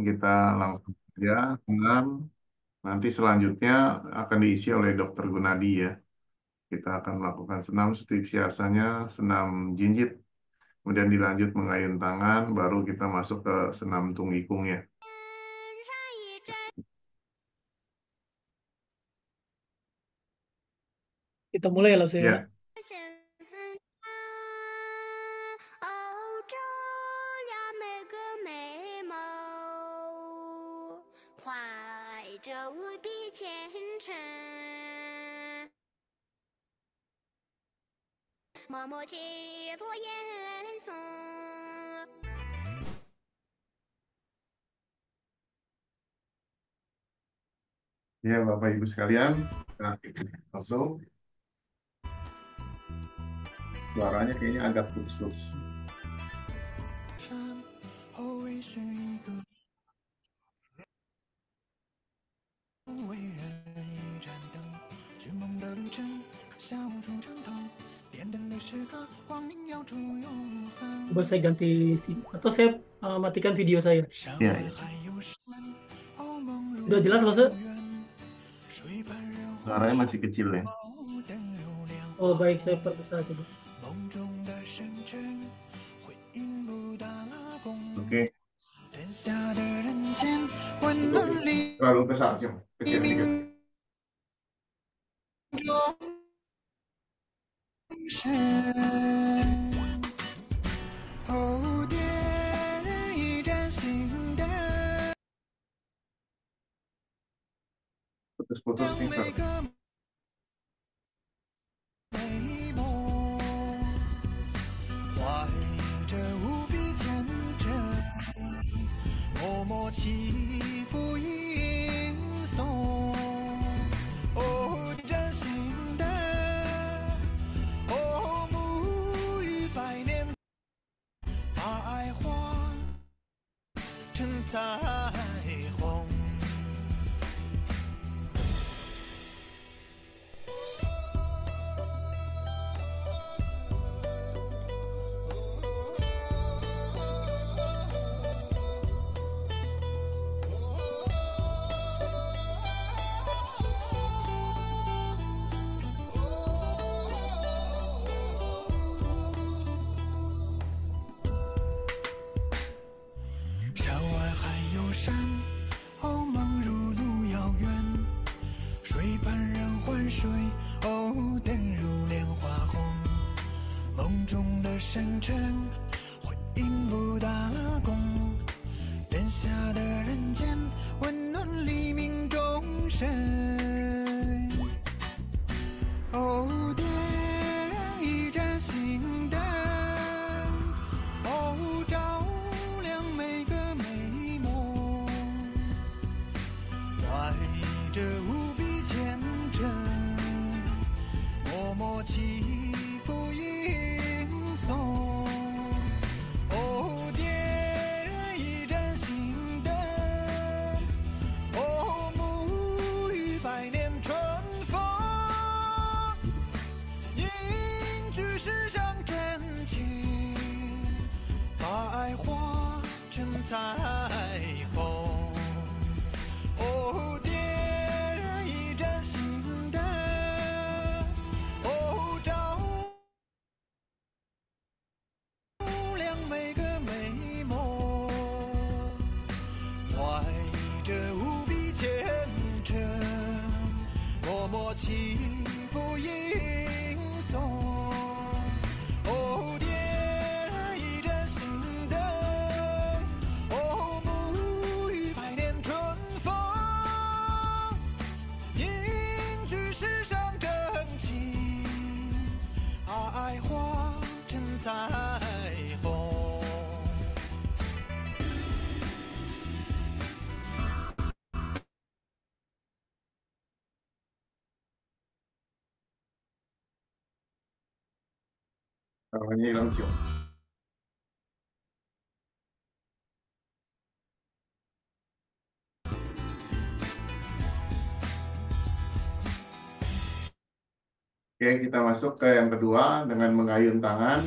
kita langsung saja senam. Nanti selanjutnya akan diisi oleh Dokter Gunadi ya. Kita akan melakukan senam seperti biasanya, senam jinjit. Kemudian dilanjut mengayun tangan, baru kita masuk ke senam tunggikung ya. Kita mulai ya langsung ya. Ya, 哦，这呀美个美梦，怀着无比虔诚，默默祈福言颂。 ya Bapak Ibu sekalian, nah, langsung suaranya kayaknya agak putus-putus. 后为是一个为人一盏灯，寻梦的旅程，笑出长头，点灯的时刻，光明耀出永恒。 Coba saya ganti atau saya matikan video saya. 山 Ya, 外 ya. 还有山，傲梦如 Udah jelas maksud? 远，水畔人回 Suaranya masih kecil ya. 灯如莲 Oh 花， baik, saya perbesar coba. 梦中的深沉，回应不大拉弓。 Oke, 灯下的人间，温暖里 terlalu besar sih, kecil dikit. 中神。哦，点一盏心灯， Putus-putus nih, 每 Pak. 个美梦，怀着无比虔诚，默默祈福吟诵。哦，盏心灯，哦，沐浴百年，把爱化成彩虹。 山外还有山，哦，梦如路遥远。水畔人欢水，哦，灯如莲花红。梦中的深沉，回应不大拉弓。灯下的人间，温暖黎明钟声。哦，点一盏心灯，哦，照亮每个美梦，怀着无比虔诚，默默祈福吟诵。哦，点一盏心灯，哦，沐浴百年春风。 凝聚世上真情，把爱化成彩虹。哦，点一盏心灯，哦，照亮每个美梦，怀着无比虔诚，默默祈福吟诵。哦，点一盏心灯，哦，沐浴百年春风，凝聚世上真情，把爱化成彩虹。 Suaranya hilang sih. Oke, kita masuk ke yang kedua dengan mengayun tangan.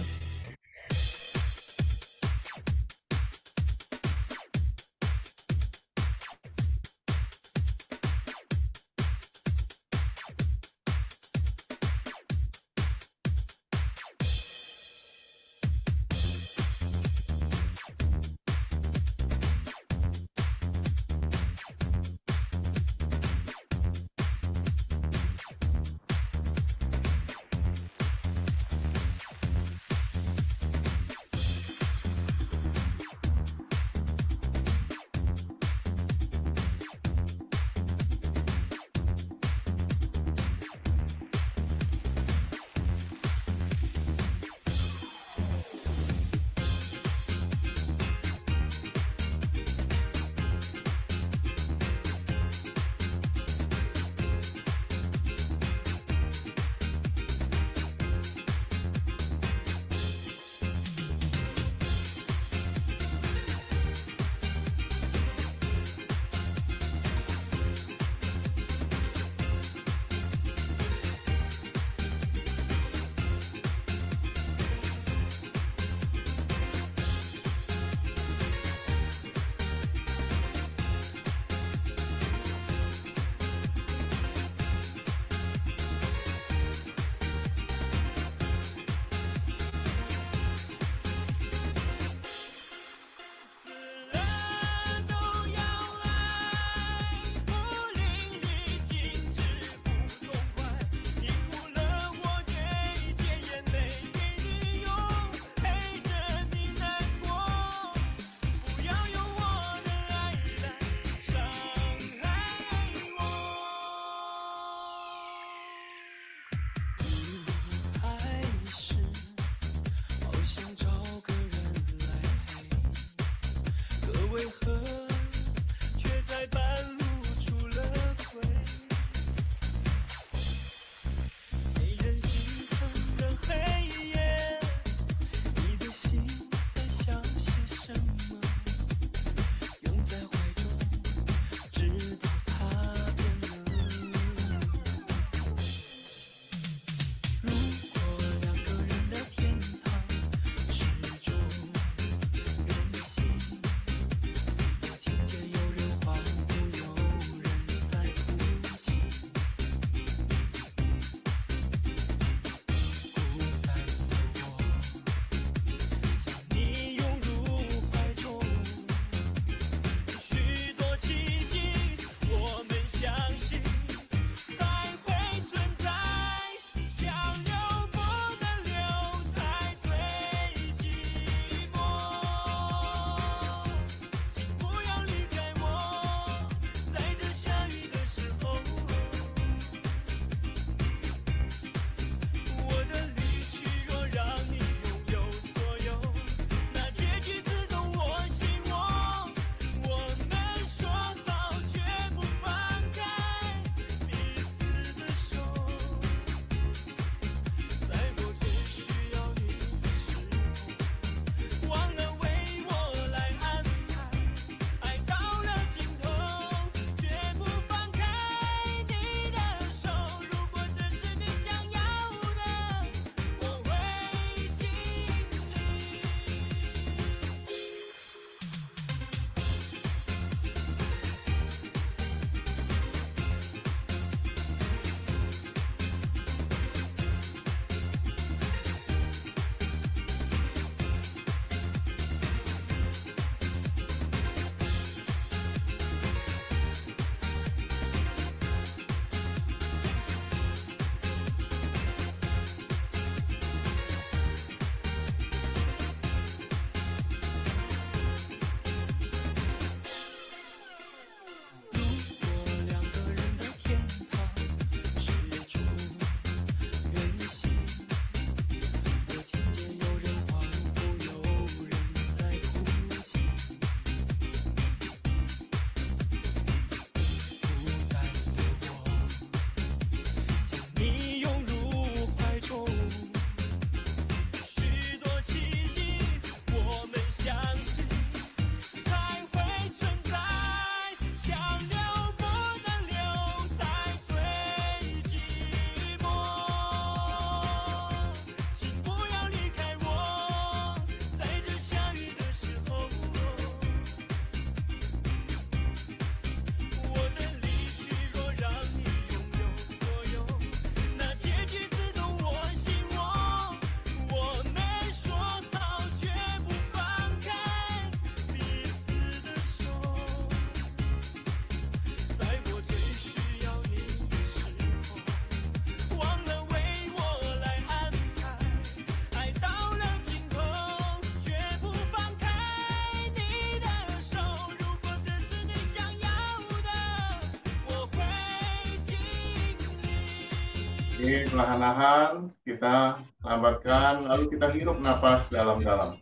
Oke, perlahan-lahan kita lambatkan, lalu kita hirup napas dalam-dalam.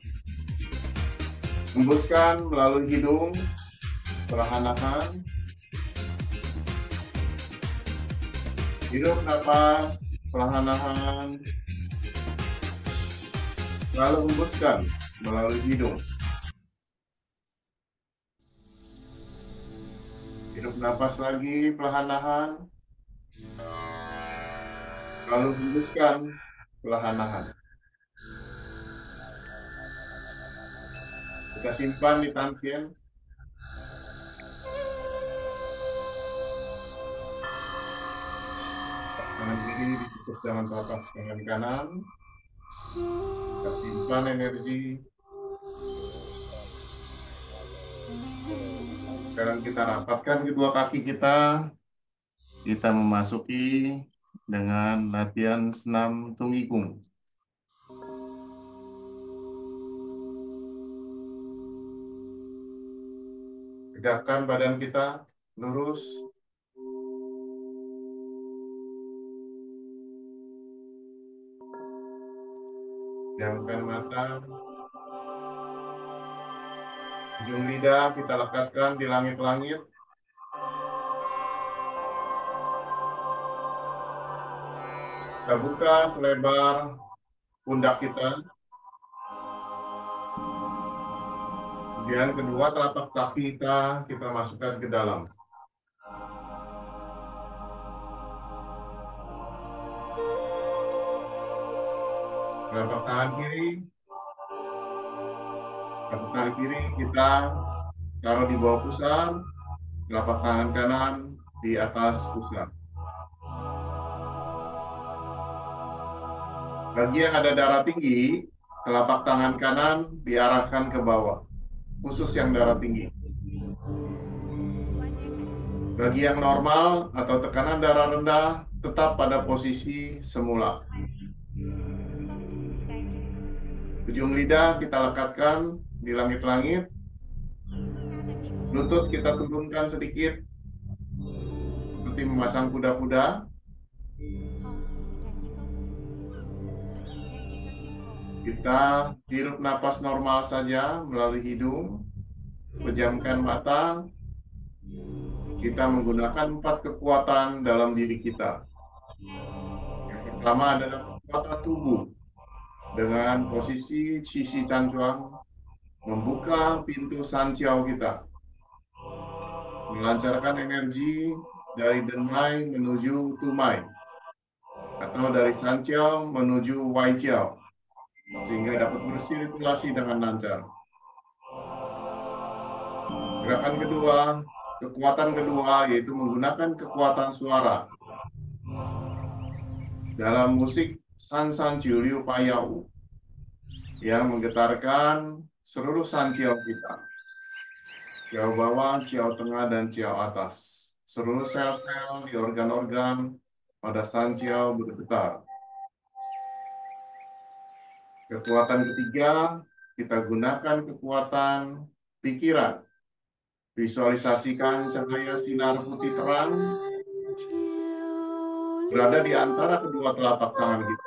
Hembuskan melalui hidung, perlahan-lahan. Hirup napas, perlahan-lahan. Lalu hembuskan melalui hidung. Hirup napas lagi, perlahan-lahan. Lalu hembuskan perlahan-lahan. Kita simpan di tangkian. Tangan kiri ditutup dengan telapak tangan kanan. Kita simpan energi. Sekarang kita rapatkan kedua kaki kita. Kita memasuki dengan latihan senam Tumikung. Tegakkan badan kita lurus. Pejamkan mata. Ujung lidah kita lekatkan di langit-langit. Kita buka selebar pundak kita. Kemudian kedua telapak kaki kita masukkan ke dalam. Telapak tangan kiri. Telapak tangan kiri kita taruh di bawah pusar. Telapak tangan kanan di atas pusar. Bagi yang ada darah tinggi, telapak tangan kanan diarahkan ke bawah, khusus yang darah tinggi. Bagi yang normal atau tekanan darah rendah, tetap pada posisi semula. Ujung lidah kita lekatkan di langit-langit. Lutut kita turunkan sedikit, seperti memasang kuda-kuda. Kita hirup napas normal saja melalui hidung. Pejamkan mata. Kita menggunakan 4 kekuatan dalam diri kita. Yang pertama adalah kekuatan tubuh. Dengan posisi sisi cancuang, membuka pintu sanciau kita. Melancarkan energi dari denmai menuju tumai. Atau dari sanciau menuju waijiao. Sehingga dapat bersirkulasi dengan lancar. Gerakan kedua, kekuatan kedua yaitu menggunakan kekuatan suara. Dalam musik San San Jiu Liu Payau yang menggetarkan seluruh sanciau kita. Ciao bawah, ciao tengah, dan ciao atas. Seluruh sel-sel di organ-organ pada sanciau bergetar. Kekuatan ketiga, kita gunakan kekuatan pikiran. Visualisasikan cahaya sinar putih terang berada di antara kedua telapak tangan kita.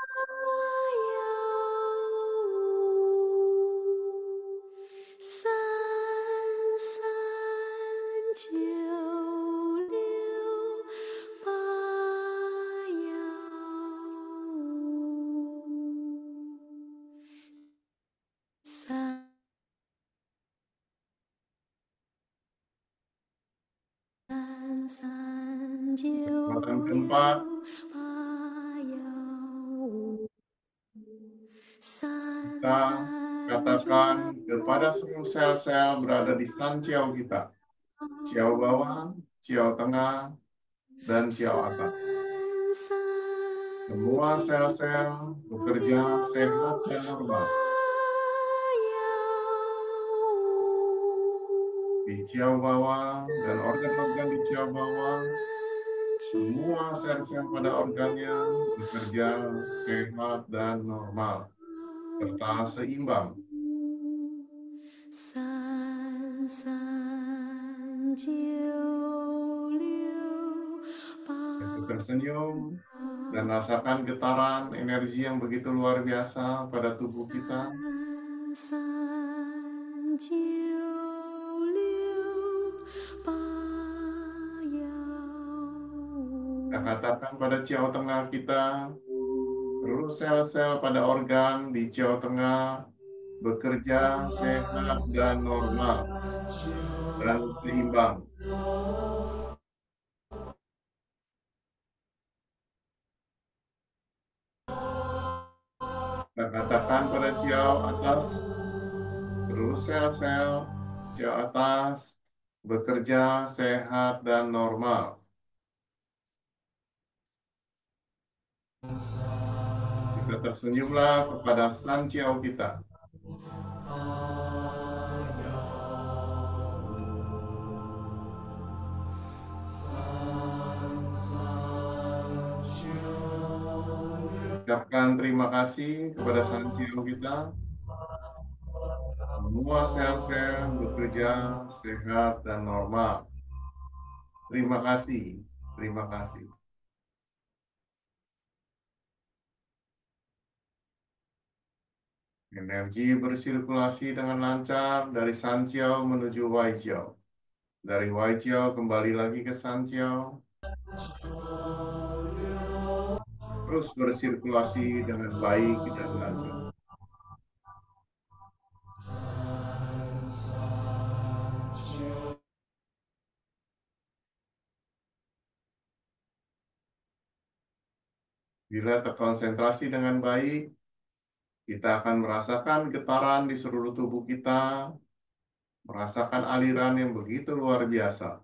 Kekuatan keempat, kita katakan kepada seluruh sel-sel berada di sanciau kita. Ciao bawah, ciao tengah, dan ciao atas. Semua sel-sel bekerja sehat dan normal. Di ciao bawah dan organ-organ di ciao bawah, semua sel-sel pada organnya bekerja sehat dan normal, serta seimbang. Yang tersenyum dan rasakan getaran energi yang begitu luar biasa pada tubuh kita. 三九六八幺 Kita katakan pada Ciao Tengah kita, seluruh sel-sel pada organ di Ciao Tengah bekerja sehat dan normal dan seimbang. Kita katakan pada Ciao atas, seluruh sel-sel Ciao atas bekerja sehat dan normal. Kita tersenyumlah kepada San Ciao kita. Ucapkan terima kasih kepada San Ciao kita. Semua sel-sel bekerja sehat dan normal. Terima kasih. Terima kasih. Energi bersirkulasi dengan lancar dari San Ciao menuju Wai Ciao. Dari Wai Ciao kembali lagi ke San Ciao. Terus bersirkulasi dengan baik dan lancar. Bila terkonsentrasi dengan baik, kita akan merasakan getaran di seluruh tubuh kita, merasakan aliran yang begitu luar biasa.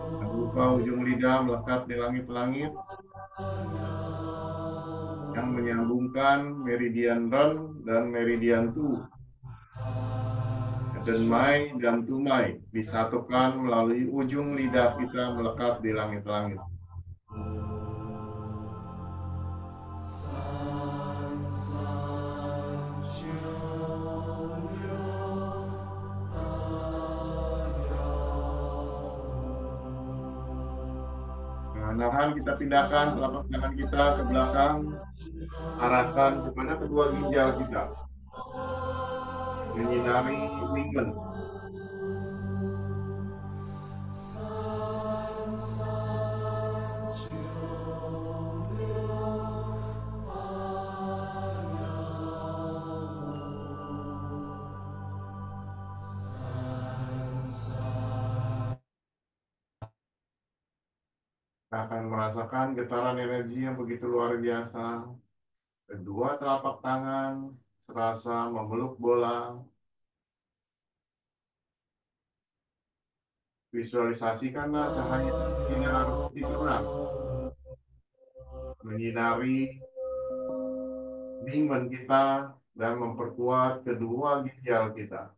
Jangan lupa ujung lidah melekat di langit-langit yang menyambungkan meridian Ren dan meridian Tu. Dan Mai dan Tumai disatukan melalui ujung lidah kita melekat di langit-langit. Nahan kita pindahkan telapak tangan kita ke belakang, arahkan kepada kedua ginjal kita, menyinari Wingmen. Kita akan merasakan getaran energi yang begitu luar biasa. Kedua telapak tangan serasa memeluk bola. Visualisasikanlah cahaya sinar putih terang menyinari Wingmen kita dan memperkuat kedua ginjal kita.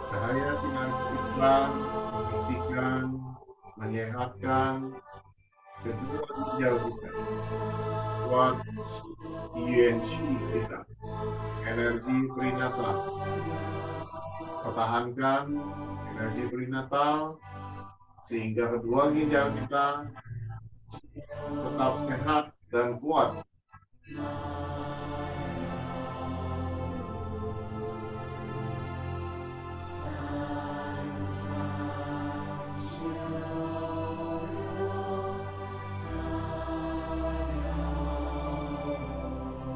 Cahaya sinar putih terang membersihkan, menyehatkan kedua ginjal kita. Kuat Yuan Shi kita. Energi perinatal. Pertahankan energi perinatal sehingga kedua ginjal kita tetap sehat dan kuat.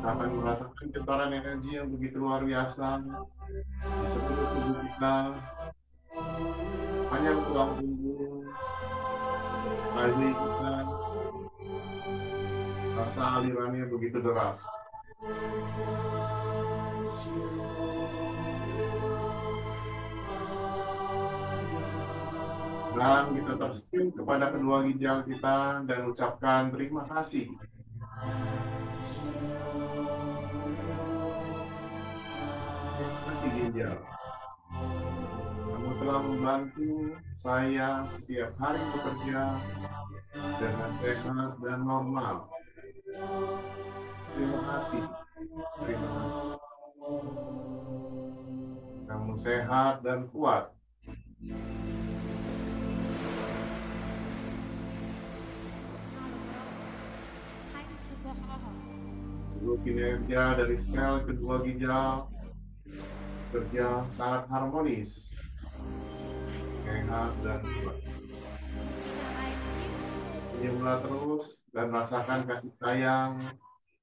Kita akan merasakan getaran energi yang begitu luar biasa di seluruh tubuh kita, panjang tulang punggung, kaki kita, rasa alirannya begitu deras. Dan kita tersenyum kepada kedua ginjal kita dan ucapkan terima kasih. Terima kasih ginjal. Kamu telah membantu saya setiap hari bekerja dengan sehat dan normal. Terima kasih. Terima kasih. Kamu sehat dan kuat. Seluruh kinerja dari sel kedua ginjal bekerja sangat harmonis, sehat dan kuat. Senyumlah terus dan rasakan kasih sayang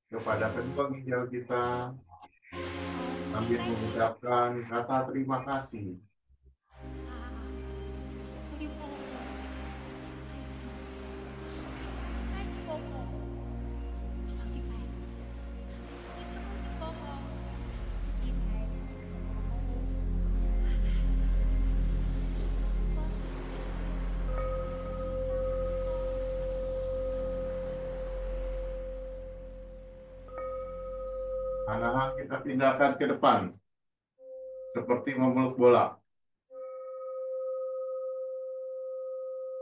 kepada kedua ginjal kita sambil mengucapkan kata terima kasih. Anak-anak kita pindahkan ke depan, seperti memeluk bola.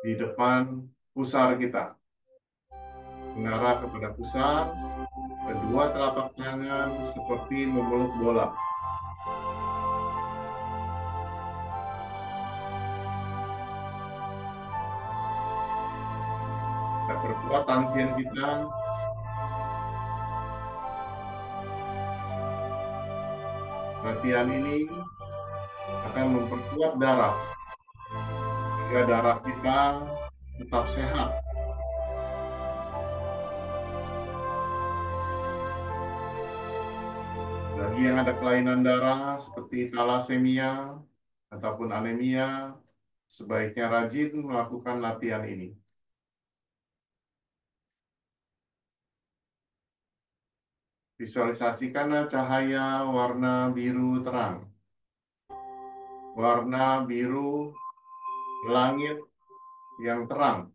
Di depan pusar kita. Mengarah kepada pusar, kedua telapak tangan seperti memeluk bola. Kita perkuat tangkian kita. Latihan ini akan memperkuat darah, sehingga darah kita tetap sehat. Bagi yang ada kelainan darah seperti thalassemia ataupun anemia, sebaiknya rajin melakukan latihan ini. Visualisasikan cahaya warna biru terang. Warna biru langit yang terang.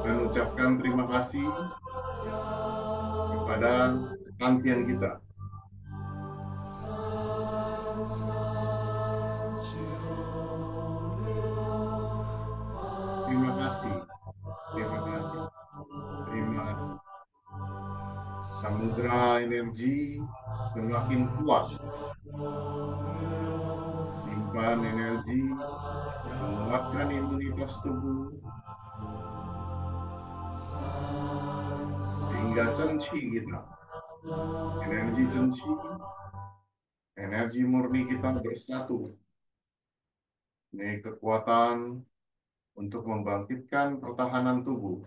Dan ucapkan terima kasih kepada tangkian kita. Terima kasih. Terima kasih. Terima kasih. Samudra energi semakin kuat. Simpan energi, menguatkan imunitas tubuh, sehingga cenci kita, energi cenci, energi murni kita bersatu. Ini kekuatan untuk membangkitkan pertahanan tubuh,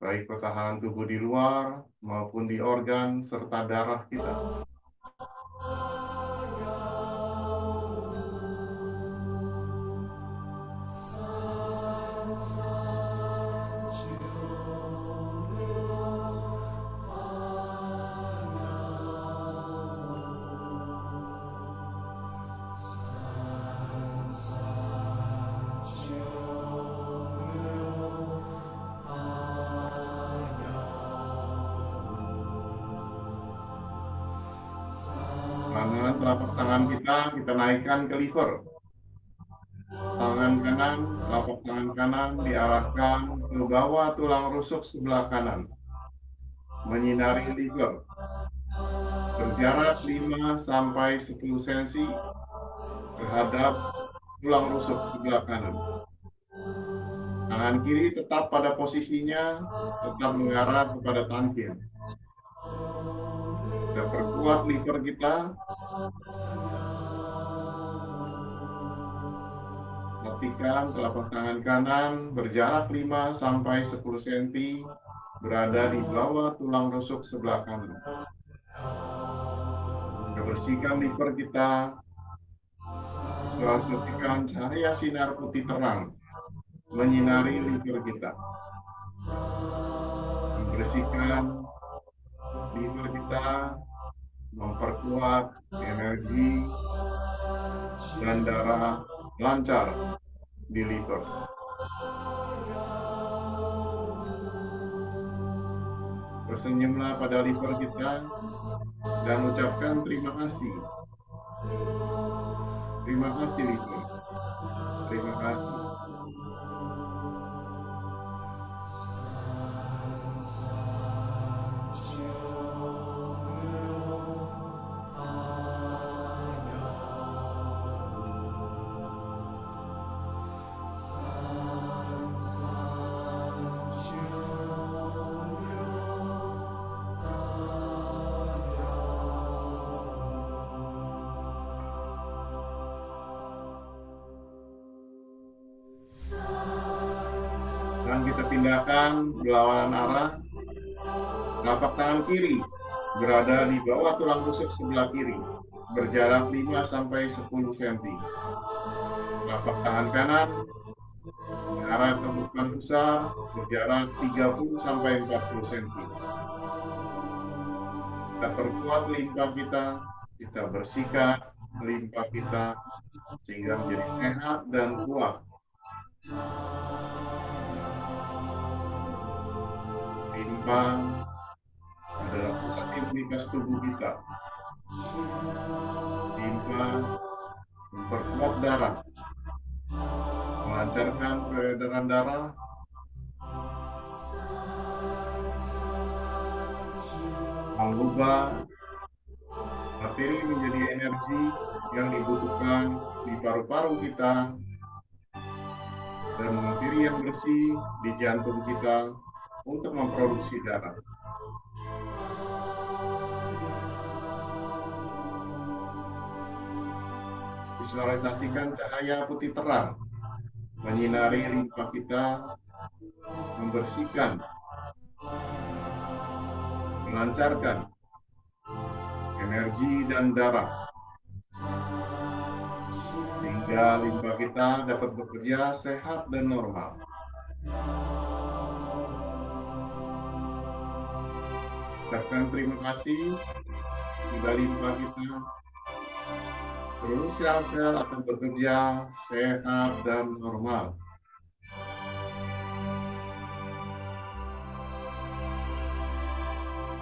baik pertahanan tubuh di luar maupun di organ serta darah kita. Tangan telapak tangan kita naikkan ke liver. Tangan kanan, telapak tangan kanan diarahkan ke bawah tulang rusuk sebelah kanan, menyinari liver. Berjarak 5 sampai 10 cm terhadap tulang rusuk sebelah kanan. Tangan kiri tetap pada posisinya, tetap mengarah kepada tangkian. Kita perkuat liver kita. Pastikan telapak tangan kanan berjarak 5 sampai 10 cm berada di bawah tulang rusuk sebelah kanan. Kita bersihkan liver kita. Visualisasikan cahaya sinar putih terang menyinari liver kita. Membersihkan liver kita, memperkuat energi dan darah lancar di liver. Tersenyumlah pada liver kita dan ucapkan terima kasih. Terima kasih liver. Terima kasih. Dan kita pindahkan berlawanan arah. Telapak tangan kiri berada di bawah tulang rusuk sebelah kiri, berjarak 5-10 cm. Telapak tangan kanan mengarah ke bukan pusar, berjarak 30-40 cm. Kita perkuat limpa kita bersihkan limpa kita sehingga menjadi sehat dan kuat. Limpa adalah pusat imunitas tubuh kita. Limpa memperkuat darah, melancarkan peredaran darah, mengubah materi menjadi energi yang dibutuhkan di paru-paru kita, dan materi yang bersih di jantung kita untuk memproduksi darah. Visualisasikan cahaya putih terang menyinari limpa kita, membersihkan, melancarkan energi dan darah, sehingga limpa kita dapat bekerja sehat dan normal. Ucapkan terima kasih kepada limpa kita. Terus sel-sel akan bekerja sehat dan normal.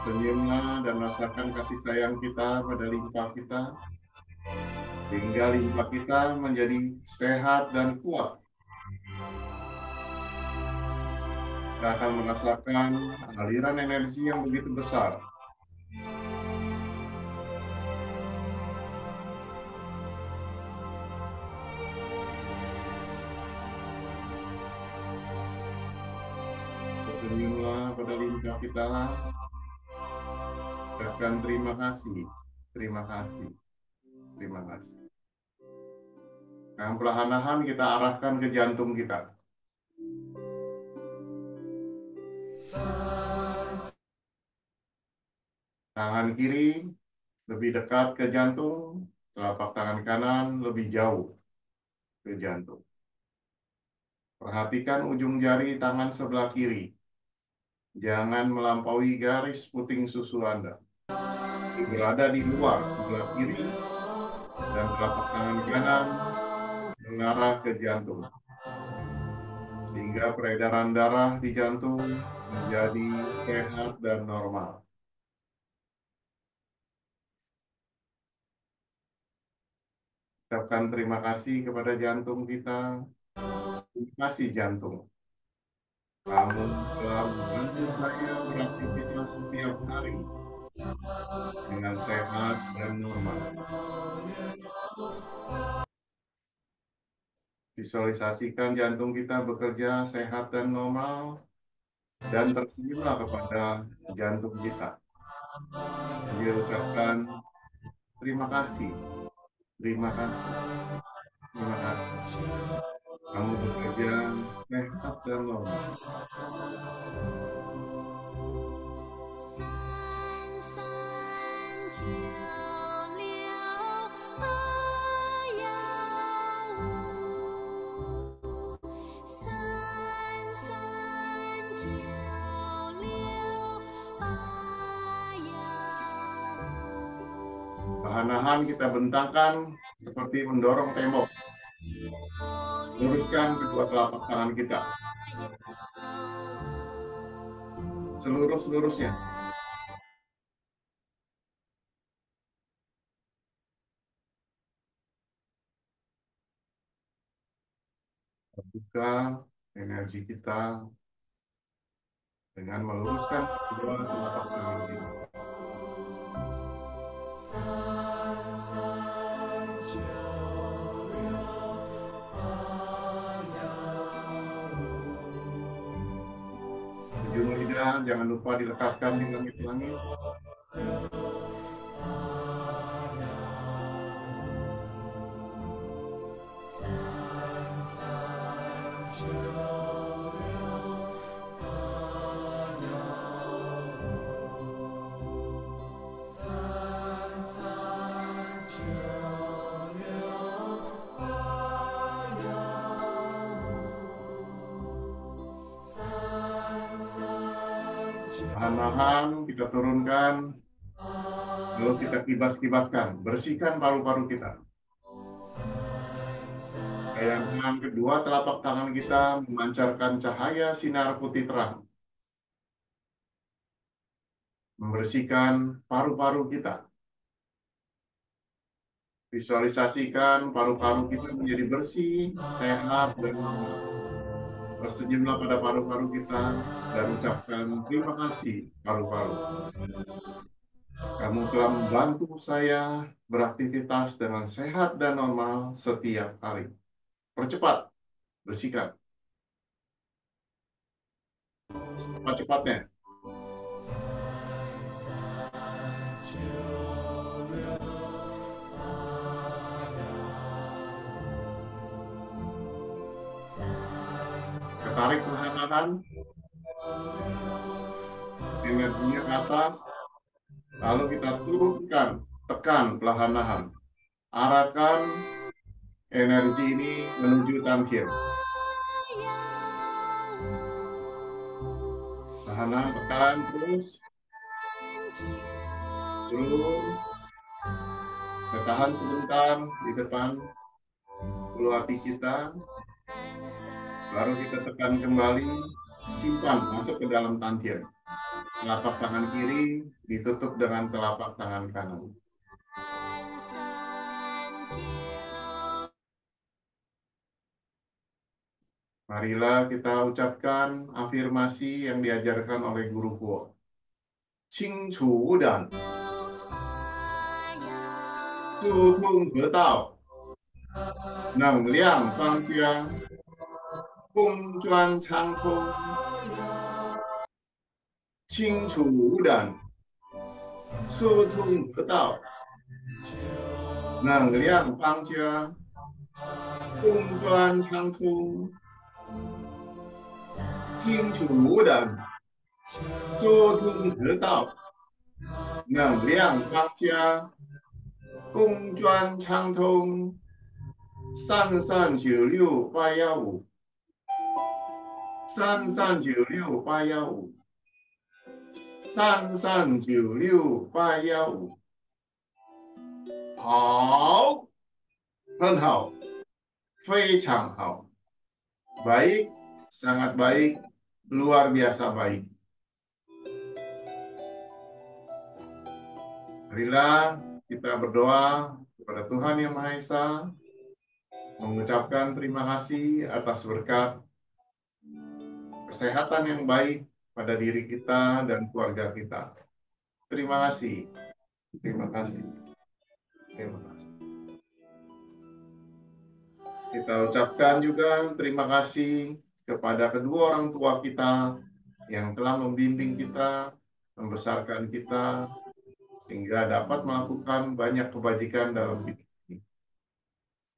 Senyumlah dan rasakan kasih sayang kita pada limpa kita, sehingga limpa kita menjadi sehat dan kuat. Kita akan merasakan aliran energi yang begitu besar. Senyumlah pada limpa kita. Ucapkan terima kasih, terima kasih, terima kasih. Yang perlahan-lahan kita arahkan ke jantung kita. Tangan kiri lebih dekat ke jantung, telapak tangan kanan lebih jauh ke jantung. Perhatikan ujung jari tangan sebelah kiri. Jangan melampaui garis puting susu Anda. Berada di luar sebelah kiri dan telapak tangan kanan mengarah ke jantung, sehingga peredaran darah di jantung menjadi sehat dan normal. Ucapkan terima kasih kepada jantung kita. Terima kasih jantung. Kamu telah membantu saya beraktivitas setiap hari dengan sehat dan normal. Visualisasikan jantung kita bekerja sehat dan normal, dan tersenyumlah kepada jantung kita. Dia ucapkan terima kasih, terima kasih, terima kasih. Kamu bekerja sehat dan normal. Perlahan-lahan kita bentangkan seperti mendorong tembok. Turun meluruskan kedua telapak tangan kita. Seluruh-seluruhnya. Buka energi kita dengan meluruskan kedua telapak tangan kita. Ujung lidah jangan lupa dilekatkan di langit-langit. Perlahan-lahan kita turunkan, lalu kita kibas-kibaskan, bersihkan paru-paru kita. Bayangkan kedua telapak tangan kita memancarkan cahaya sinar putih terang, membersihkan paru-paru kita. Visualisasikan paru-paru kita menjadi bersih, sehat, dan normal. Tersenyumlah pada paru-paru kita dan ucapkan terima kasih paru-paru. Kamu telah membantu saya beraktivitas dengan sehat dan normal setiap hari. Percepat, bersihkan. Cepat-cepatnya. Tarik perlahan-lahan, energinya ke atas, lalu kita turunkan, tekan perlahan-lahan, arahkan energi ini menuju Tantien. Perlahan-lahan tekan terus, turun, tahan sebentar di depan ulu hati kita. Baru kita tekan kembali, simpan masuk ke dalam Tantien. Telapak tangan kiri ditutup dengan telapak tangan kanan. Marilah kita ucapkan afirmasi yang diajarkan oleh Guru Kuo. Qing Chu Dan, Tu Tung He Dao, Neng Liang Fang Jia, Gong Juan Chang Tong, Qing Chu Dan, Tu Tung He Dao, Neng Liang Fang Jia, Gong Juan Chang Tong, Qing Chu Dan, Tu Tung He Dao, Neng Liang Fang Jia, Gong Juan Chang Tong, 3396-815 3396-815 3396-815。好，很好，非常好，baik, sangat baik, luar biasa baik. Marilah kita berdoa kepada Tuhan Yang Maha Esa, mengucapkan terima kasih atas berkat kesehatan yang baik pada diri kita dan keluarga kita. Terima kasih. Terima kasih. Terima kasih. Kita ucapkan juga terima kasih kepada kedua orang tua kita yang telah membimbing kita, membesarkan kita, sehingga dapat melakukan banyak kebajikan dalam hidup ini.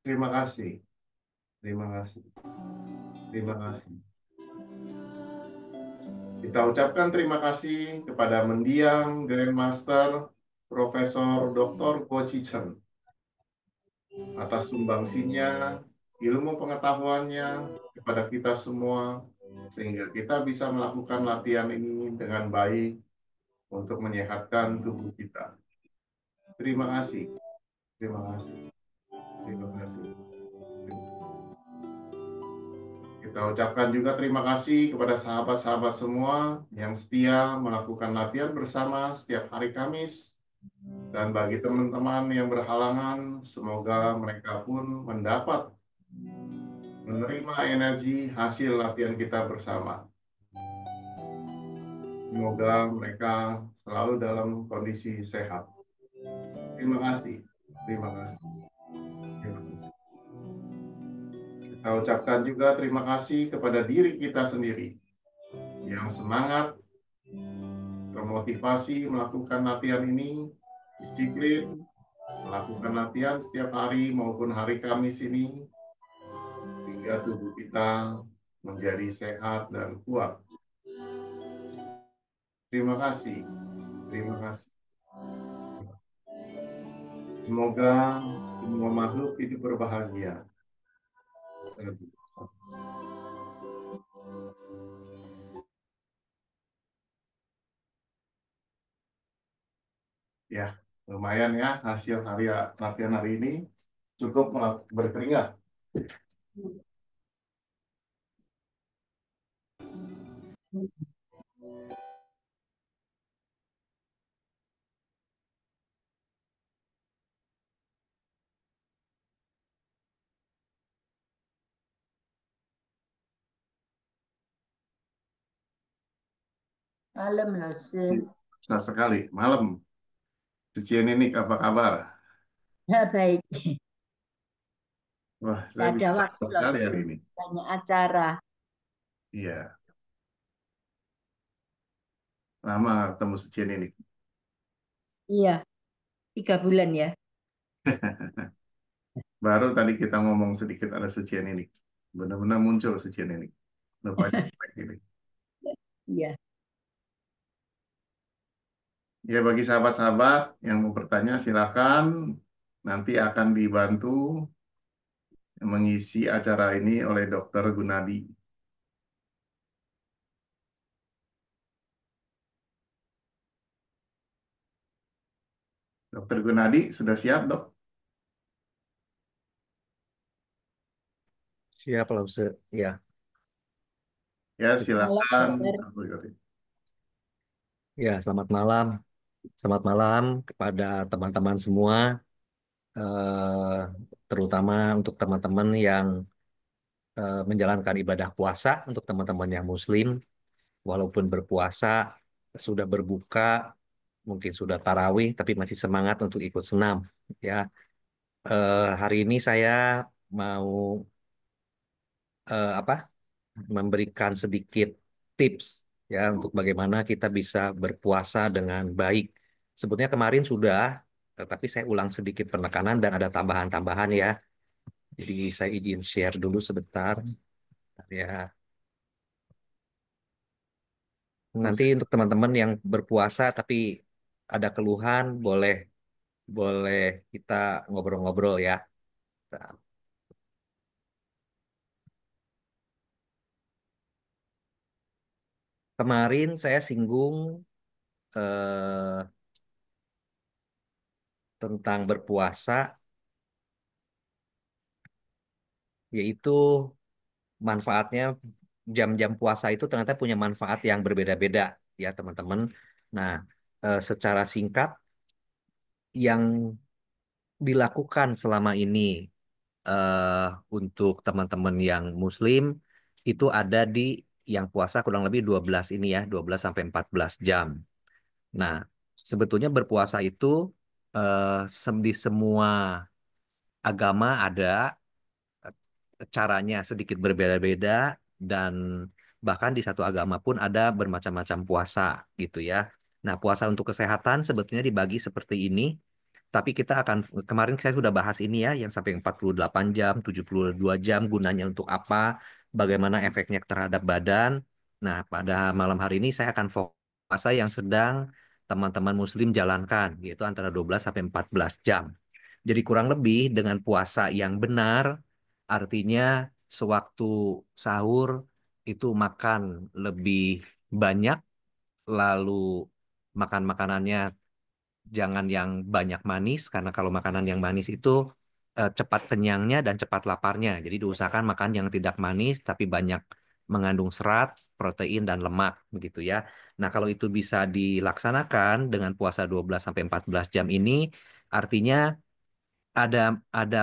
Terima kasih. Terima kasih. Terima kasih. Kita ucapkan terima kasih kepada mendiang Grandmaster Profesor Dr. Guo Zicheng atas sumbangsinya, ilmu pengetahuannya kepada kita semua, sehingga kita bisa melakukan latihan ini dengan baik untuk menyehatkan tubuh kita. Terima kasih. Terima kasih. Terima kasih. Kita ucapkan juga terima kasih kepada sahabat-sahabat semua yang setia melakukan latihan bersama setiap hari Kamis. Dan bagi teman-teman yang berhalangan, semoga mereka pun mendapat menerima energi hasil latihan kita bersama. Semoga mereka selalu dalam kondisi sehat. Terima kasih. Terima kasih. Terima kasih. Kita ucapkan juga terima kasih kepada diri kita sendiri yang semangat, termotivasi melakukan latihan ini, disiplin, melakukan latihan setiap hari maupun hari Kamis ini, hingga tubuh kita menjadi sehat dan kuat. Terima kasih. Terima kasih. Semoga semua makhluk hidup berbahagia. Ya, lumayan ya hasil latihan hari ini, cukup berkeringat. Malam, Lose. Senang sekali. Malam, Sucian ini apa kabar? Ya, baik. Wah, Tidak saya ada bisa waktu, sekali Lose. hari ini. Banyak acara. Iya, lama ketemu Sucian ini. Iya, 3 bulan ya. Baru tadi kita ngomong sedikit ada Sucian ini. Benar-benar muncul Sucian ini. Rupanya baik ini. Iya. Ya, bagi sahabat-sahabat yang mau bertanya, silakan. Nanti akan dibantu mengisi acara ini oleh Dr. Gunadi. Dr. Gunadi, sudah siap, Dok? Siap, Lause. Ya. Ya, Malam, silakan. dokter. Ya, selamat malam. Selamat malam kepada teman-teman semua, eh, terutama untuk teman-teman yang menjalankan ibadah puasa, untuk teman-teman yang Muslim, walaupun berpuasa, sudah berbuka, mungkin sudah tarawih, tapi masih semangat untuk ikut senam. Ya, hari ini saya mau apa? Memberikan sedikit tips ya untuk bagaimana kita bisa berpuasa dengan baik. Sebetulnya kemarin sudah, tetapi saya ulang sedikit penekanan dan ada tambahan-tambahan ya. Jadi saya izin share dulu sebentar ya. Nanti untuk teman-teman yang berpuasa tapi ada keluhan boleh boleh kita ngobrol-ngobrol ya. Nah, kemarin saya singgung eh, tentang berpuasa, yaitu manfaatnya jam-jam puasa itu ternyata punya manfaat yang berbeda-beda ya teman-teman. Nah, secara singkat yang dilakukan selama ini eh, untuk teman-teman yang Muslim itu ada di yang puasa kurang lebih 12 ini ya, 12 sampai 14 jam. Nah, sebetulnya berpuasa itu di semua agama ada caranya sedikit berbeda-beda dan bahkan di satu agama pun ada bermacam-macam puasa gitu ya. Nah, puasa untuk kesehatan sebetulnya dibagi seperti ini, tapi kita akan kemarin saya sudah bahas ini ya yang sampai 48 jam, 72 jam gunanya untuk apa, bagaimana efeknya terhadap badan. Nah, pada malam hari ini saya akan fokus puasa yang sedang teman-teman muslim jalankan yaitu antara 12 sampai 14 jam. Jadi kurang lebih dengan puasa yang benar, artinya sewaktu sahur itu makan lebih banyak, lalu makan makanannya jangan yang banyak manis, karena kalau makanan yang manis itu cepat kenyangnya dan cepat laparnya. Jadi diusahakan makan yang tidak manis tapi banyak mengandung serat, protein dan lemak begitu ya. Nah, kalau itu bisa dilaksanakan dengan puasa 12 sampai 14 jam ini, artinya ada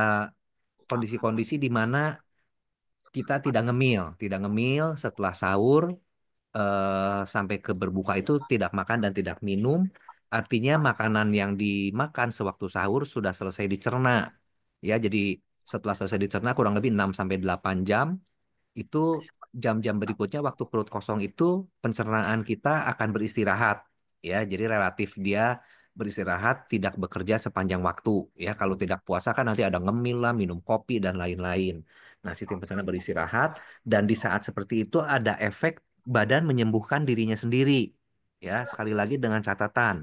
kondisi-kondisi di mana kita tidak ngemil setelah sahur sampai ke berbuka itu tidak makan dan tidak minum. Artinya makanan yang dimakan sewaktu sahur sudah selesai dicerna. Ya, jadi setelah selesai dicerna kurang lebih 6 sampai 8 jam itu jam-jam berikutnya waktu perut kosong itu pencernaan kita akan beristirahat ya jadi relatif dia beristirahat tidak bekerja sepanjang waktu ya kalau tidak puasa kan nanti ada ngemil lah minum kopi dan lain-lain nah sistem pencernaan beristirahat dan di saat seperti itu ada efek badan menyembuhkan dirinya sendiri ya sekali lagi dengan catatan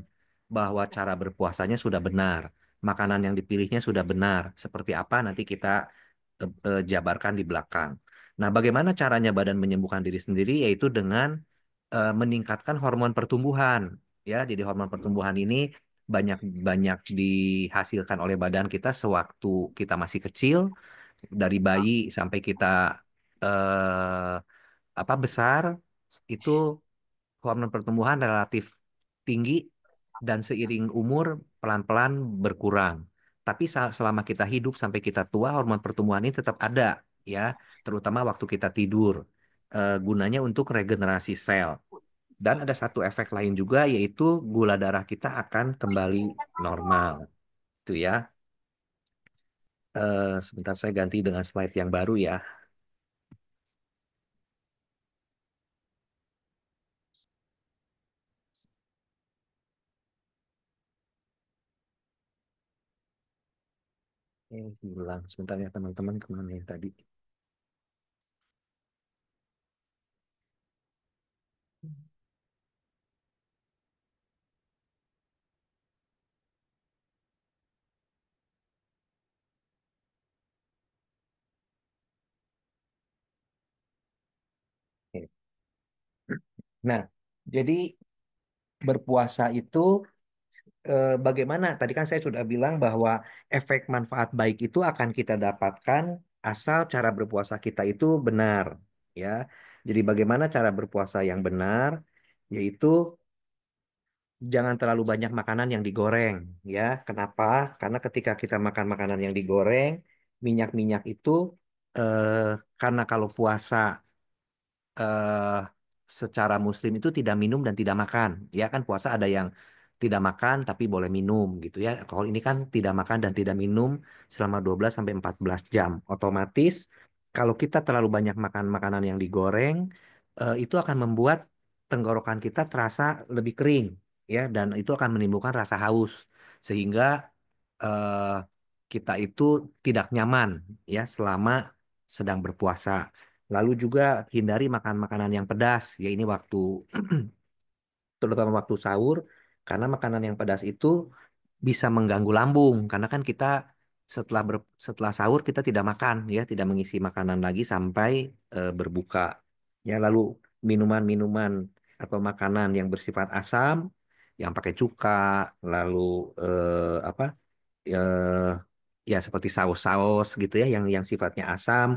bahwa cara berpuasanya sudah benar makanan yang dipilihnya sudah benar seperti apa nanti kita jabarkan di belakang. Nah, bagaimana caranya badan menyembuhkan diri sendiri? Yaitu dengan meningkatkan hormon pertumbuhan. Ya, jadi hormon pertumbuhan ini banyak-banyak dihasilkan oleh badan kita sewaktu kita masih kecil, dari bayi sampai kita eh, besar, itu hormon pertumbuhan relatif tinggi dan seiring umur pelan-pelan berkurang. Tapi selama kita hidup sampai kita tua, hormon pertumbuhan ini tetap ada, ya, terutama waktu kita tidur. Gunanya untuk regenerasi sel. Dan ada satu efek lain juga, yaitu gula darah kita akan kembali normal. Itu ya. Sebentar saya ganti dengan slide yang baru ya. Hilang. Sebentar ya teman-teman, kemana yang tadi? Oke. Nah, jadi berpuasa itu bagaimana? Tadi kan saya sudah bilang bahwa efek manfaat baik itu akan kita dapatkan asal cara berpuasa kita itu benar, ya. Jadi bagaimana cara berpuasa yang benar? Yaitu jangan terlalu banyak makanan yang digoreng, ya. Kenapa? Karena ketika kita makan makanan yang digoreng, minyak-minyak itu eh, karena kalau puasa eh, secara muslim itu tidak minum dan tidak makan. Ya kan puasa ada yang tidak makan tapi boleh minum gitu ya. Kalau ini kan tidak makan dan tidak minum selama 12 sampai 14 jam. Otomatis kalau kita terlalu banyak makan makanan yang digoreng itu akan membuat tenggorokan kita terasa lebih kering ya dan itu akan menimbulkan rasa haus sehingga eh, kita itu tidak nyaman ya selama sedang berpuasa. Lalu juga hindari makan makanan yang pedas, ya ini waktu terutama waktu sahur, karena makanan yang pedas itu bisa mengganggu lambung, karena kan kita setelah sahur kita tidak makan, ya tidak mengisi makanan lagi sampai berbuka. Ya lalu minuman-minuman atau makanan yang bersifat asam, yang pakai cuka, lalu apa? eh, ya seperti saus-saus gitu ya yang sifatnya asam,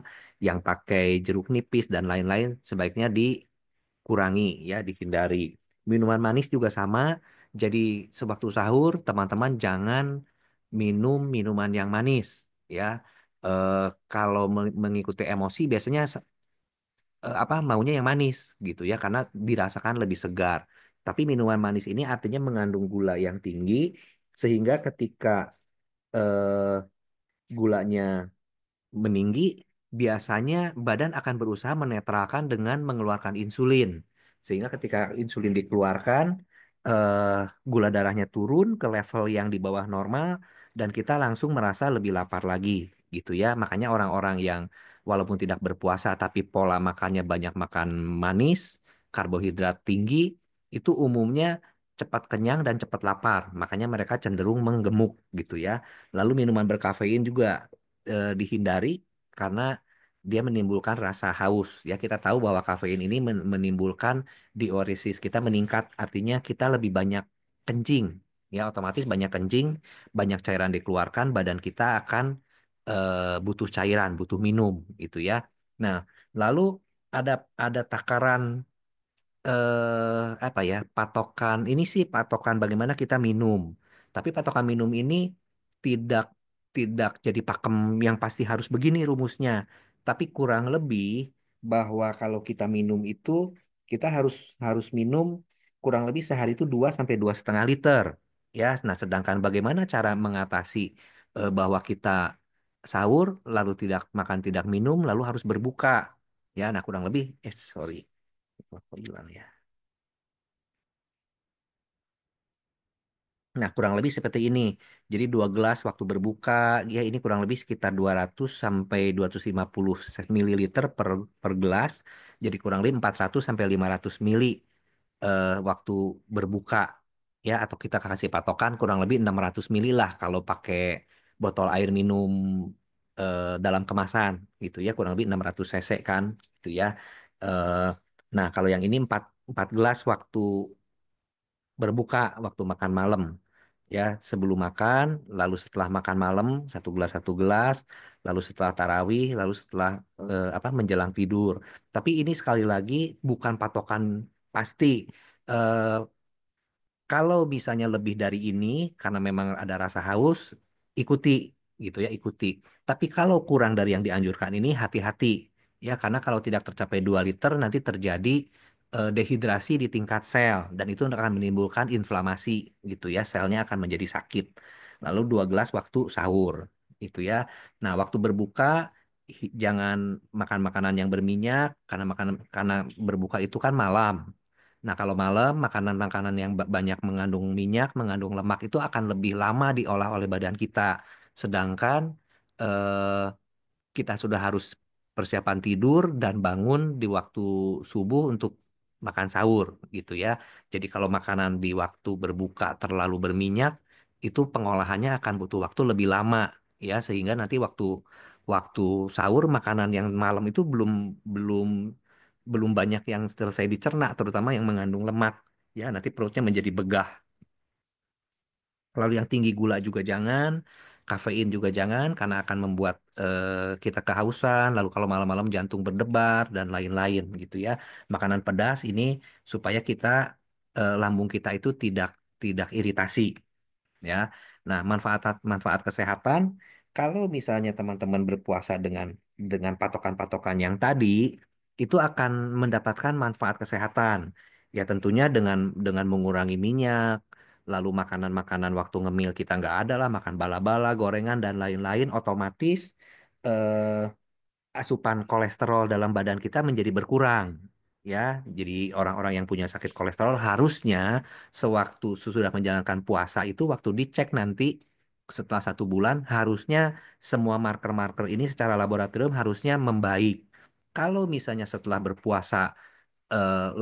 yang pakai jeruk nipis dan lain-lain sebaiknya dikurangi ya, dihindari. Minuman manis juga sama. Jadi sewaktu sahur teman-teman jangan minum minuman yang manis ya. Eh, Kalau mengikuti emosi biasanya maunya yang manis gitu ya karena dirasakan lebih segar. Tapi minuman manis ini artinya mengandung gula yang tinggi sehingga ketika eh, gulanya meninggi, biasanya badan akan berusaha menetralkan dengan mengeluarkan insulin. Sehingga ketika insulin dikeluarkan, eh, gula darahnya turun ke level yang di bawah normal dan kita langsung merasa lebih lapar lagi, gitu ya. Makanya orang-orang yang walaupun tidak berpuasa tapi pola makannya banyak makan manis, karbohidrat tinggi, itu umumnya cepat kenyang dan cepat lapar. Makanya mereka cenderung menggemuk, gitu ya. Lalu minuman berkafein juga dihindari karena dia menimbulkan rasa haus. Ya, kita tahu bahwa kafein ini menimbulkan diuresis kita meningkat, artinya kita lebih banyak kencing. Ya, otomatis banyak kencing, banyak cairan dikeluarkan, badan kita akan butuh cairan, butuh minum gitu ya. Nah, lalu ada takaran apa ya, patokan ini sih, patokan bagaimana kita minum. Tapi patokan minum ini tidak jadi pakem yang pasti harus begini rumusnya. Tapi kurang lebih bahwa kalau kita minum itu kita harus minum kurang lebih sehari itu 2 sampai 2,5 liter. Ya, nah sedangkan bagaimana cara mengatasi bahwa kita sahur lalu tidak makan tidak minum lalu harus berbuka. Ya, nah kurang lebih sorry. Kok hilang ya? Nah, kurang lebih seperti ini. Jadi 2 gelas waktu berbuka, ya ini kurang lebih sekitar 200 sampai 250 mililiter per gelas. Jadi kurang lebih 400 sampai 500 mili waktu berbuka. Ya, atau kita kasih patokan kurang lebih 600 mili lah kalau pakai botol air minum dalam kemasan gitu ya, kurang lebih 600 cc kan gitu ya. Eh, nah, kalau yang ini 4 gelas waktu berbuka waktu makan malam ya, sebelum makan lalu setelah makan malam 1 gelas, lalu setelah tarawih, lalu setelah apa menjelang tidur. Tapi ini sekali lagi bukan patokan pasti. Eh, Kalau misalnya lebih dari ini karena memang ada rasa haus, ikuti gitu ya, ikuti. Tapi kalau kurang dari yang dianjurkan ini hati-hati ya, karena kalau tidak tercapai 2 liter nanti terjadi dehidrasi di tingkat sel dan itu akan menimbulkan inflamasi gitu ya, selnya akan menjadi sakit. Lalu 2 gelas waktu sahur itu ya. Nah, waktu berbuka jangan makan makanan yang berminyak karena berbuka itu kan malam. Nah, kalau malam, makanan-makanan yang banyak mengandung minyak, mengandung lemak itu akan lebih lama diolah oleh badan kita. Sedangkan eh, kita sudah harus persiapan tidur dan bangun di waktu subuh untuk makan sahur gitu ya. Jadi kalau makanan di waktu berbuka terlalu berminyak, itu pengolahannya akan butuh waktu lebih lama ya, sehingga nanti waktu waktu sahur makanan yang malam itu belum belum belum banyak yang selesai dicerna, terutama yang mengandung lemak. Ya, nanti perutnya menjadi begah. Lalu yang tinggi gula juga jangan, kafein juga jangan karena akan membuat kita kehausan. Lalu kalau malam-malam jantung berdebar dan lain-lain gitu ya. Makanan pedas ini supaya kita lambung kita itu tidak iritasi ya. Nah, manfaat kesehatan kalau misalnya teman-teman berpuasa dengan patokan-patokan yang tadi itu akan mendapatkan manfaat kesehatan. Ya tentunya dengan mengurangi minyak, lalu makanan-makanan waktu ngemil kita nggak ada lah, makan bala-bala, gorengan dan lain-lain, otomatis eh, asupan kolesterol dalam badan kita menjadi berkurang. Ya, jadi orang-orang yang punya sakit kolesterol harusnya sewaktu sesudah menjalankan puasa itu waktu dicek nanti setelah 1 bulan harusnya semua marker-marker ini secara laboratorium harusnya membaik. Kalau misalnya setelah berpuasa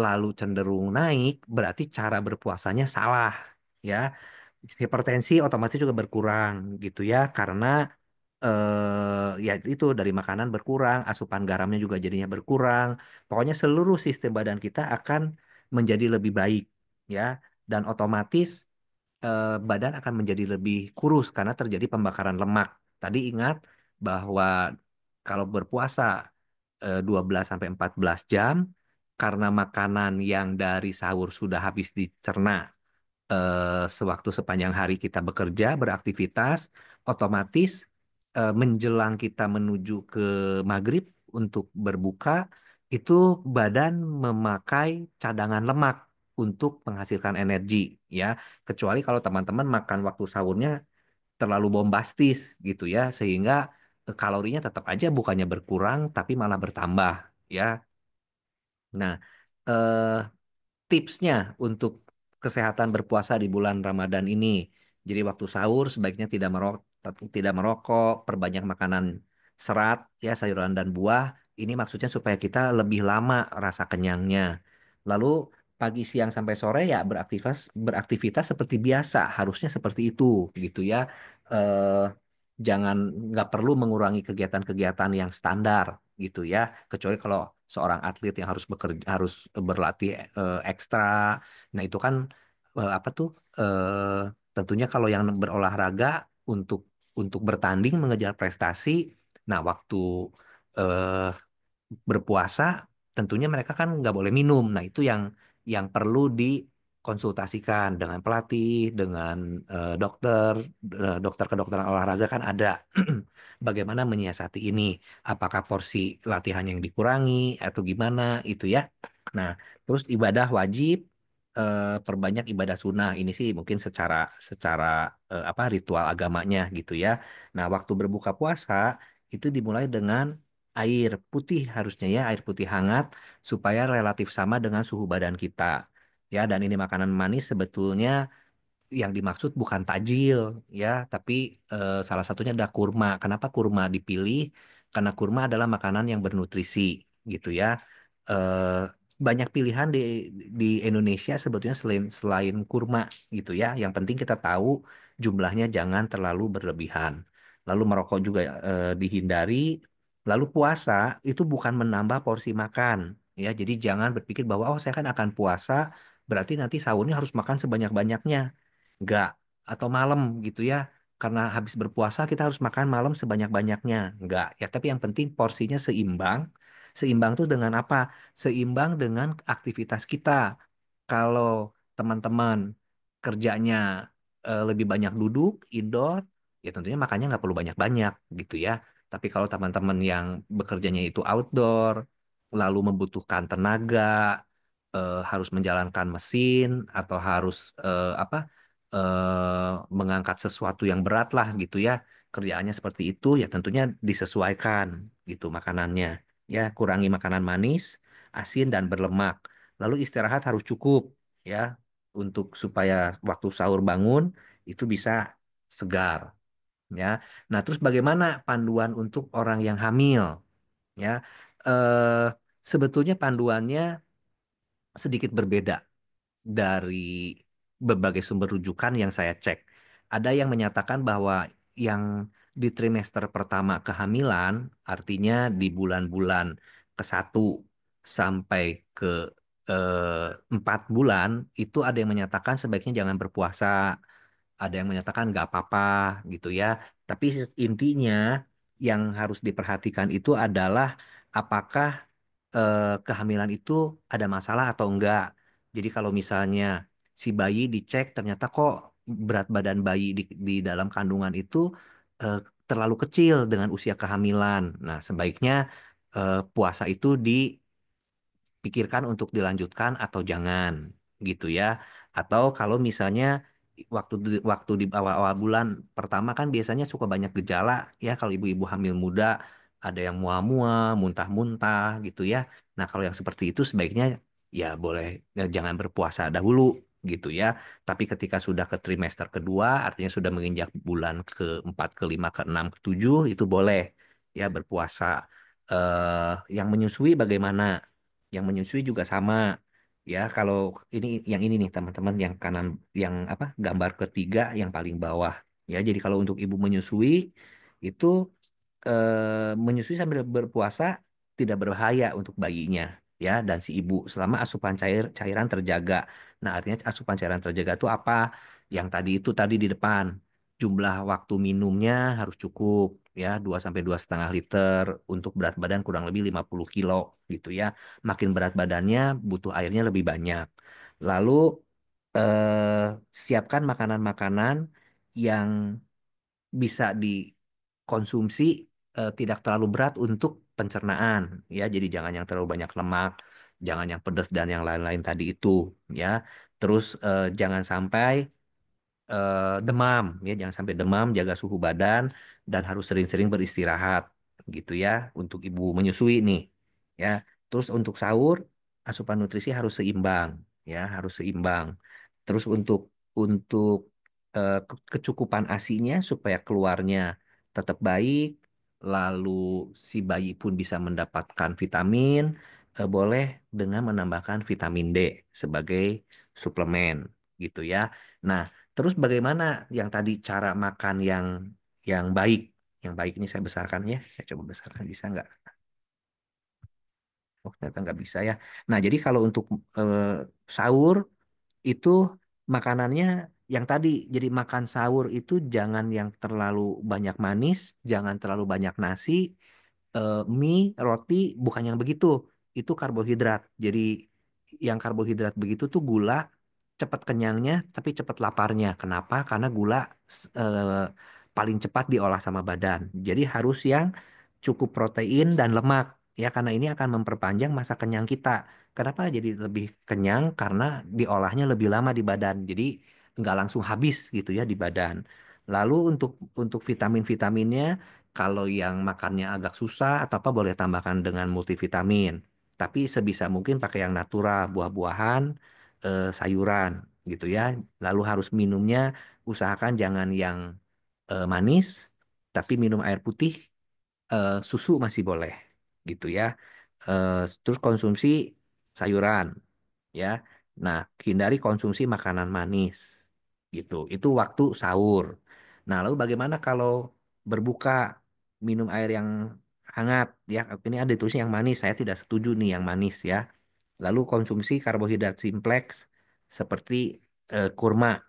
lalu cenderung naik, berarti cara berpuasanya salah. Ya, hipertensi otomatis juga berkurang gitu ya, karena ya itu dari makanan berkurang, asupan garamnya juga jadinya berkurang. Pokoknya seluruh sistem badan kita akan menjadi lebih baik ya, dan otomatis badan akan menjadi lebih kurus karena terjadi pembakaran lemak. Tadi ingat bahwa kalau berpuasa 12 sampai 14 jam karena makanan yang dari sahur sudah habis dicerna sewaktu sepanjang hari kita bekerja, beraktivitas, otomatis menjelang kita menuju ke maghrib untuk berbuka, itu badan memakai cadangan lemak untuk menghasilkan energi, ya. Kecuali kalau teman-teman makan waktu sahurnya terlalu bombastis gitu ya, sehingga kalorinya tetap aja bukannya berkurang, tapi malah bertambah, ya. Nah, eh, tipsnya untuk kesehatan berpuasa di bulan Ramadan ini. Jadi waktu sahur sebaiknya tidak merokok, perbanyak makanan serat ya, sayuran dan buah. Ini maksudnya supaya kita lebih lama rasa kenyangnya. Lalu pagi, siang sampai sore ya beraktivitas seperti biasa, harusnya seperti itu gitu ya. Eh, jangan nggak perlu mengurangi kegiatan-kegiatan yang standar gitu ya, kecuali kalau seorang atlet yang harus bekerja harus berlatih ekstra. Nah, itu kan apa tuh tentunya kalau yang berolahraga untuk untuk bertanding mengejar prestasi. Nah, waktu eh, berpuasa tentunya mereka kan nggak boleh minum. Nah, itu yang perlu dikonsultasikan dengan pelatih, dengan dokter, dokter kedokteran olahraga kan ada. Bagaimana menyiasati ini? Apakah porsi latihan yang dikurangi atau gimana itu ya? Nah, terus ibadah wajib, perbanyak ibadah sunnah. Ini sih mungkin secara secara apa ritual agamanya gitu ya. Nah, waktu berbuka puasa itu dimulai dengan air putih harusnya ya, air putih hangat supaya relatif sama dengan suhu badan kita. Ya, dan ini makanan manis sebetulnya yang dimaksud bukan tajil ya, tapi salah satunya ada kurma. Kenapa kurma dipilih? Karena kurma adalah makanan yang bernutrisi gitu ya. Eh, Banyak pilihan di Indonesia sebetulnya selain selain kurma gitu ya. Yang penting kita tahu jumlahnya jangan terlalu berlebihan. Lalu merokok juga dihindari. Lalu puasa itu bukan menambah porsi makan ya. Jadi jangan berpikir bahwa oh saya kan akan puasa berarti nanti sahurnya harus makan sebanyak-banyaknya. Enggak, atau malam gitu ya. Karena habis berpuasa kita harus makan malam sebanyak-banyaknya. Enggak, ya tapi yang penting porsinya seimbang. Seimbang tuh dengan apa? Seimbang dengan aktivitas kita. Kalau teman-teman kerjanya lebih banyak duduk, indoor, ya tentunya makannya nggak perlu banyak-banyak gitu ya. Tapi kalau teman-teman yang bekerjanya itu outdoor, lalu membutuhkan tenaga, harus menjalankan mesin atau harus apa mengangkat sesuatu yang berat lah gitu ya. Kerjaannya seperti itu ya tentunya disesuaikan gitu makanannya. Ya, kurangi makanan manis, asin dan berlemak. Lalu istirahat harus cukup ya untuk supaya waktu sahur bangun itu bisa segar ya. Nah, terus bagaimana panduan untuk orang yang hamil ya? Eh Sebetulnya panduannya sedikit berbeda dari berbagai sumber rujukan yang saya cek. Ada yang menyatakan bahwa yang di trimester pertama kehamilan, artinya di bulan-bulan ke 1 sampai ke 4 bulan, itu ada yang menyatakan sebaiknya jangan berpuasa, ada yang menyatakan nggak apa-apa gitu ya. Tapi intinya yang harus diperhatikan itu adalah apakah kehamilan itu ada masalah atau enggak. Jadi kalau misalnya si bayi dicek ternyata kok berat badan bayi di dalam kandungan itu eh, terlalu kecil dengan usia kehamilan. Nah, sebaiknya puasa itu pikirkan untuk dilanjutkan atau jangan gitu ya. Atau kalau misalnya waktu di awal-awal bulan pertama kan biasanya suka banyak gejala ya kalau ibu-ibu hamil muda ada yang mual-mual, muntah-muntah gitu ya. Nah, kalau yang seperti itu sebaiknya ya boleh jangan berpuasa dahulu gitu ya. Tapi ketika sudah ke trimester kedua, artinya sudah menginjak bulan ke-4, ke-5, ke-6, ke-7 itu boleh ya berpuasa. Yang menyusui bagaimana? Yang menyusui juga sama ya. Kalau ini nih teman-teman yang kanan yang apa gambar ketiga yang paling bawah ya. Jadi kalau untuk ibu menyusui itu menyusui sambil berpuasa tidak berbahaya untuk bayinya ya dan si ibu selama asupan cairan terjaga. Nah, artinya asupan cairan terjaga itu apa? Yang tadi di depan. Jumlah waktu minumnya harus cukup ya 2 sampai 2,5 liter untuk berat badan kurang lebih 50 kilo gitu ya. Makin berat badannya butuh airnya lebih banyak. Lalu siapkan makanan-makanan yang bisa dikonsumsi tidak terlalu berat untuk pencernaan ya. Jadi jangan yang terlalu banyak lemak, jangan yang pedas dan yang lain-lain tadi itu ya. Terus jangan sampai demam ya, jangan sampai demam, jaga suhu badan dan harus sering-sering beristirahat gitu ya untuk ibu menyusui nih ya. Terus untuk sahur asupan nutrisi harus seimbang ya, harus seimbang. Terus untuk kecukupan ASI-nya supaya keluarnya tetap baik, lalu si bayi pun bisa mendapatkan vitamin, boleh dengan menambahkan vitamin D sebagai suplemen gitu ya. Nah, terus bagaimana yang tadi cara makan yang baik? Yang baik ini saya besarkan ya. Saya coba besarkan bisa nggak? Oh, ternyata nggak bisa ya. Nah, jadi kalau untuk eh, sahur itu makanannya yang tadi, jadi makan sahur itu jangan yang terlalu banyak manis, jangan terlalu banyak nasi, mie, roti, bukan yang begitu. Itu karbohidrat. Jadi yang karbohidrat begitu tuh gula, cepat kenyangnya, tapi cepat laparnya. Kenapa? Karena gula paling cepat diolah sama badan. Jadi harus yang cukup protein dan lemak. Ya, karena ini akan memperpanjang masa kenyang kita. Kenapa jadi lebih kenyang? Karena diolahnya lebih lama di badan. Jadi nggak langsung habis gitu ya di badan. Lalu untuk vitamin-vitaminnya, kalau yang makannya agak susah atau apa boleh tambahkan dengan multivitamin. Tapi sebisa mungkin pakai yang natural, buah-buahan, sayuran gitu ya. Lalu harus minumnya usahakan jangan yang manis, tapi minum air putih, susu masih boleh gitu ya. Terus konsumsi sayuran ya. Nah, hindari konsumsi makanan manis gitu. Itu waktu sahur. Nah, lalu bagaimana kalau berbuka minum air yang hangat ya? Ini ada tulisnya yang manis. Saya tidak setuju nih yang manis ya. Lalu konsumsi karbohidrat simpleks seperti kurma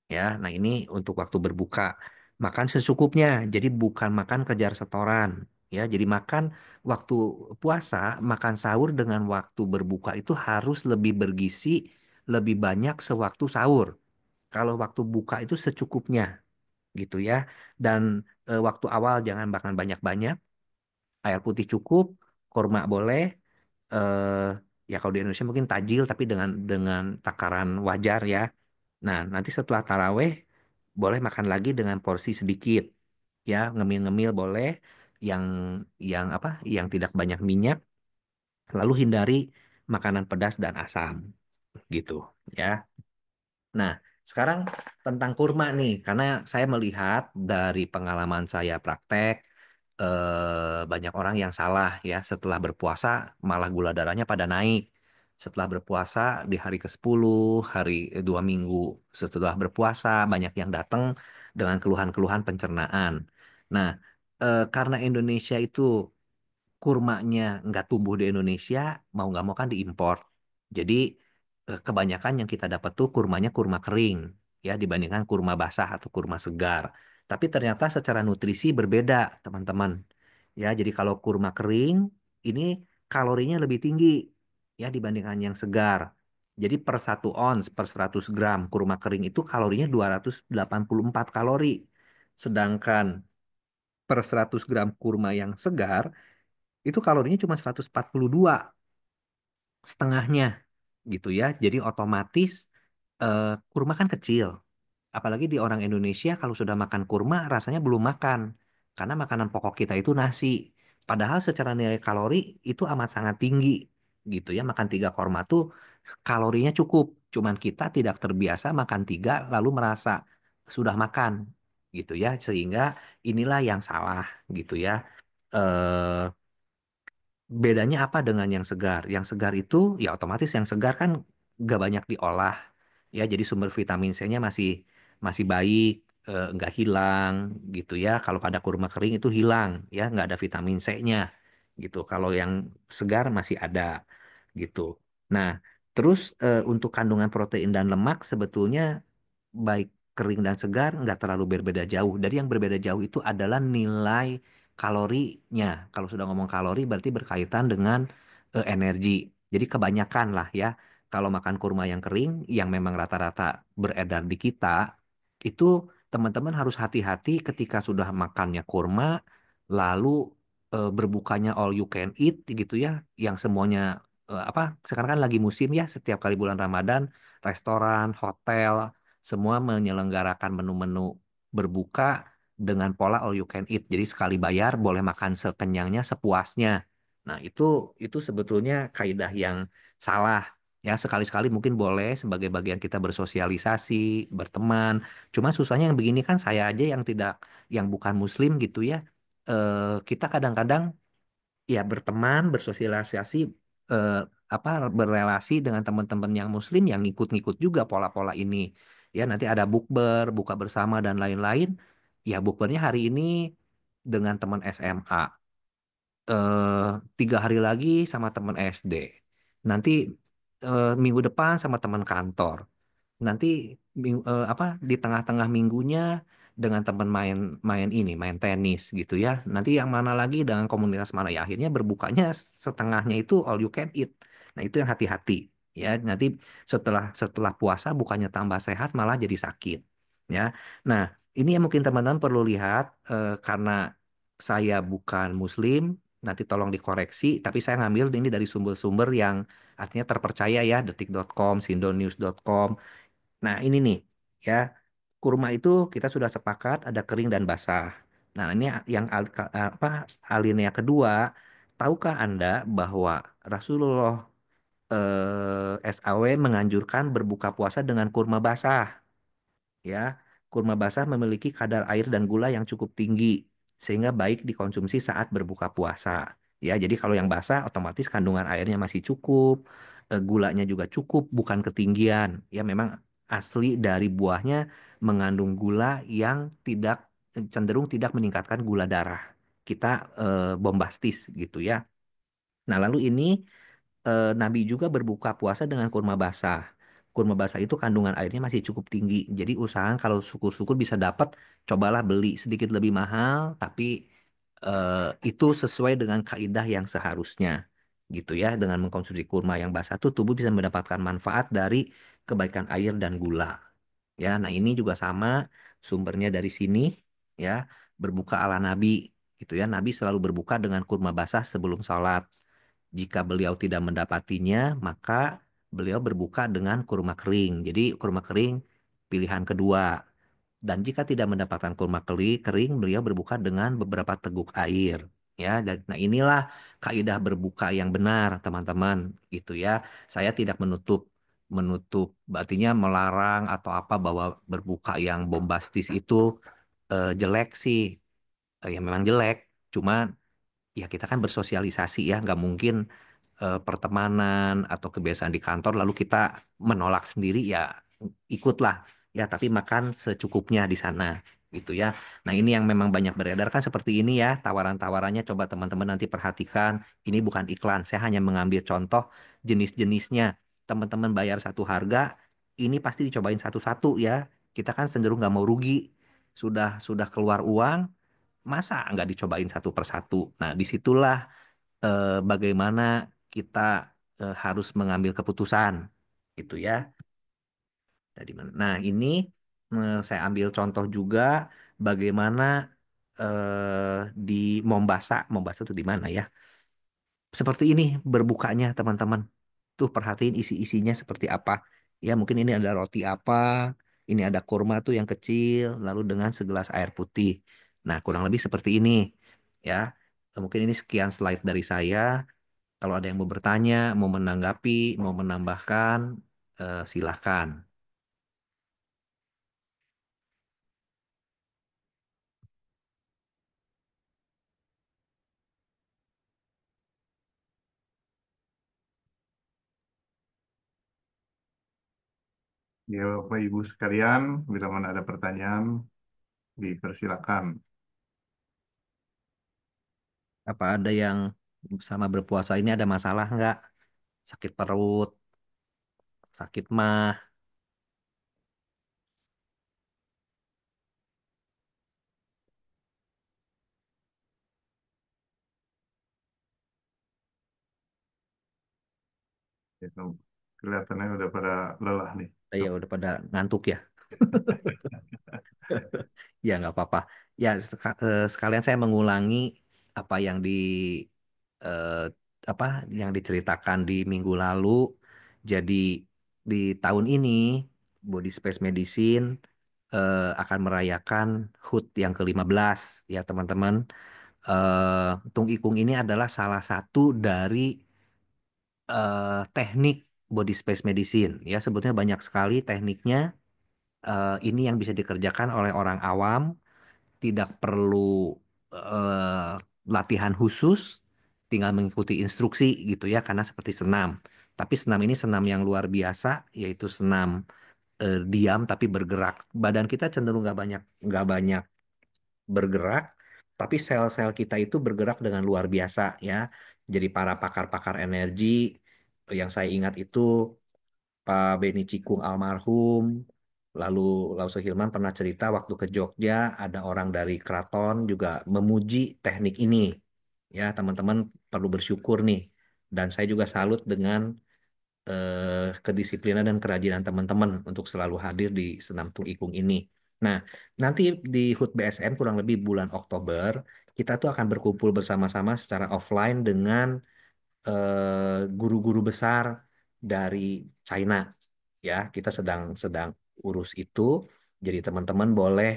ya. Nah, ini untuk waktu berbuka. Makan secukupnya. Jadi bukan makan kejar setoran ya. Jadi makan waktu puasa, makan sahur dengan waktu berbuka itu harus lebih bergizi, lebih banyak sewaktu sahur. Kalau waktu buka itu secukupnya gitu ya. Dan waktu awal jangan makan banyak-banyak. Air putih cukup, kurma boleh. eh Ya kalau di Indonesia mungkin tajil tapi dengan takaran wajar ya. Nah, nanti setelah taraweh boleh makan lagi dengan porsi sedikit. Ya, ngemil-ngemil boleh yang apa? Yang tidak banyak minyak, lalu hindari makanan pedas dan asam gitu ya. Nah, sekarang tentang kurma nih, karena saya melihat dari pengalaman saya praktek, banyak orang yang salah ya, setelah berpuasa malah gula darahnya pada naik. Setelah berpuasa di hari ke-10, hari 2 minggu setelah berpuasa, banyak yang datang dengan keluhan-keluhan pencernaan. Nah, karena Indonesia itu kurmanya nggak tumbuh di Indonesia, mau nggak mau kan diimpor. Jadi kebanyakan yang kita dapat tuh kurmanya kurma kering, ya dibandingkan kurma basah atau kurma segar. Tapi ternyata secara nutrisi berbeda, teman-teman. Ya, jadi kalau kurma kering ini kalorinya lebih tinggi ya dibandingkan yang segar. Jadi per 1 ons per 100 gram kurma kering itu kalorinya 284 kalori. Sedangkan per 100 gram kurma yang segar itu kalorinya cuma 142, setengahnya gitu ya. Jadi otomatis kurma kan kecil. Apalagi di orang Indonesia kalau sudah makan kurma rasanya belum makan. Karena makanan pokok kita itu nasi. Padahal secara nilai kalori itu amat sangat tinggi gitu ya. Makan 3 kurma tuh kalorinya cukup. Cuman kita tidak terbiasa makan 3 lalu merasa sudah makan gitu ya. Sehingga inilah yang salah gitu ya. Eh Bedanya apa dengan yang segar? Yang segar itu ya otomatis yang segar kan nggak banyak diolah ya, jadi sumber vitamin C-nya masih masih baik, nggak hilang gitu ya. Kalau pada kurma kering itu hilang ya, nggak ada vitamin C-nya gitu. Kalau yang segar masih ada gitu. Nah, terus untuk kandungan protein dan lemak sebetulnya baik kering dan segar nggak terlalu berbeda jauh. Dari yang berbeda jauh itu adalah nilai kalorinya. Kalau sudah ngomong kalori berarti berkaitan dengan energi. Jadi kebanyakan lah ya. Kalau makan kurma yang kering, yang memang rata-rata beredar di kita, itu teman-teman harus hati-hati ketika sudah makannya kurma, lalu berbukanya all you can eat gitu ya, yang semuanya apa? Sekarang kan lagi musim ya, setiap kali bulan Ramadan, restoran, hotel, semua menyelenggarakan menu-menu berbuka dengan pola all you can eat. Jadi sekali bayar boleh makan sekenyangnya, sepuasnya. Nah, itu sebetulnya kaidah yang salah. Ya, sekali-sekali mungkin boleh sebagai bagian kita bersosialisasi, berteman. Cuma susahnya yang begini kan saya aja yang tidak, yang bukan muslim gitu ya. Kita kadang-kadang ya berteman, bersosialisasi, eh, apa berelasi dengan teman-teman yang muslim yang ngikut-ngikut juga pola-pola ini. Ya, nanti ada bukber, buka bersama dan lain-lain. Ya, bukbernya hari ini dengan teman SMA, 3 hari lagi sama teman SD. Nanti minggu depan sama teman kantor. Nanti apa di tengah-tengah minggunya dengan teman main tenis gitu ya. Nanti yang mana lagi dengan komunitas mana ya akhirnya berbukanya setengahnya itu all you can eat. Nah, itu yang hati-hati ya. Nanti setelah setelah puasa bukannya tambah sehat malah jadi sakit ya. Nah, ini yang mungkin teman-teman perlu lihat karena saya bukan muslim, nanti tolong dikoreksi, tapi saya ngambil ini dari sumber-sumber yang artinya terpercaya ya, detik.com, sindonews.com. Nah, ini nih ya, kurma itu kita sudah sepakat ada kering dan basah. Nah, ini yang apa alinea kedua, tahukah Anda bahwa Rasulullah SAW menganjurkan berbuka puasa dengan kurma basah? Ya, kurma basah memiliki kadar air dan gula yang cukup tinggi sehingga baik dikonsumsi saat berbuka puasa. Ya, jadi kalau yang basah otomatis kandungan airnya masih cukup, gulanya juga cukup, bukan ketinggian. Ya, memang asli dari buahnya mengandung gula yang tidak cenderung tidak meningkatkan gula darah. Kita bombastis gitu ya. Nah, lalu ini Nabi juga berbuka puasa dengan kurma basah. Kurma basah itu kandungan airnya masih cukup tinggi. Jadi usahakan kalau syukur-syukur bisa dapat, cobalah beli sedikit lebih mahal, tapi itu sesuai dengan kaidah yang seharusnya. Gitu ya, dengan mengkonsumsi kurma yang basah tuh tubuh bisa mendapatkan manfaat dari kebaikan air dan gula. Ya, nah ini juga sama sumbernya dari sini ya, berbuka ala Nabi gitu ya. Nabi selalu berbuka dengan kurma basah sebelum sholat. Jika beliau tidak mendapatinya, maka beliau berbuka dengan kurma kering. Jadi kurma kering pilihan kedua. Dan jika tidak mendapatkan kurma kering, beliau berbuka dengan beberapa teguk air. Ya, nah inilah kaidah berbuka yang benar, teman-teman. Gitu ya. Saya tidak menutup menutup, artinya melarang atau apa bahwa berbuka yang bombastis itu jelek sih. Ya memang jelek. Cuma ya kita kan bersosialisasi ya, nggak mungkin pertemanan atau kebiasaan di kantor lalu kita menolak sendiri ya ikutlah ya tapi makan secukupnya di sana gitu ya. Nah, ini yang memang banyak beredar kan seperti ini ya tawaran-tawarannya, coba teman-teman nanti perhatikan, ini bukan iklan, saya hanya mengambil contoh jenis-jenisnya. Teman-teman bayar satu harga, ini pasti dicobain satu-satu ya. Kita kan cenderung nggak mau rugi, sudah keluar uang, masa nggak dicobain satu persatu. Nah, disitulah bagaimana kita harus mengambil keputusan itu ya. Dari mana? Nah, ini saya ambil contoh juga bagaimana di Mombasa. Mombasa itu di mana ya? Seperti ini berbukanya, teman-teman. Tuh perhatiin isi-isinya seperti apa. Ya, mungkin ini ada roti apa, ini ada kurma tuh yang kecil, lalu dengan segelas air putih. Nah, kurang lebih seperti ini ya. Mungkin ini sekian slide dari saya. Kalau ada yang mau bertanya, mau menanggapi, mau menambahkan, silakan. Ya, Bapak Ibu sekalian, bila mana ada pertanyaan, dipersilakan. Apa ada yang sama berpuasa ini ada masalah nggak? Sakit perut, sakit mah, Ya, kelihatannya udah pada lelah nih. ya udah pada ngantuk ya. Ya nggak apa-apa. Ya sekalian saya mengulangi apa yang eh, apa yang diceritakan di minggu lalu. Jadi di tahun ini Body Space Medicine akan merayakan HUT yang ke-15 ya teman-teman. Tung Ikung ini adalah salah satu dari teknik body space medicine ya, sebetulnya banyak sekali tekniknya. Ini yang bisa dikerjakan oleh orang awam, tidak perlu latihan khusus, tinggal mengikuti instruksi gitu ya, karena seperti senam. Tapi senam ini senam yang luar biasa, yaitu senam diam tapi bergerak. Badan kita cenderung nggak banyak bergerak, tapi sel-sel kita itu bergerak dengan luar biasa ya. Jadi para pakar-pakar energi yang saya ingat itu Pak Beni Cikung almarhum, Lalu Lause Hilman pernah cerita waktu ke Jogja ada orang dari keraton juga memuji teknik ini. Ya, teman-teman perlu bersyukur nih. Dan saya juga salut dengan kedisiplinan dan kerajinan teman-teman untuk selalu hadir di Senam Tung Ikung ini. Nah, nanti di HUT BSM kurang lebih bulan Oktober, kita tuh akan berkumpul bersama-sama secara offline dengan guru-guru besar dari China. Ya, kita sedang sedang urus itu. Jadi teman-teman boleh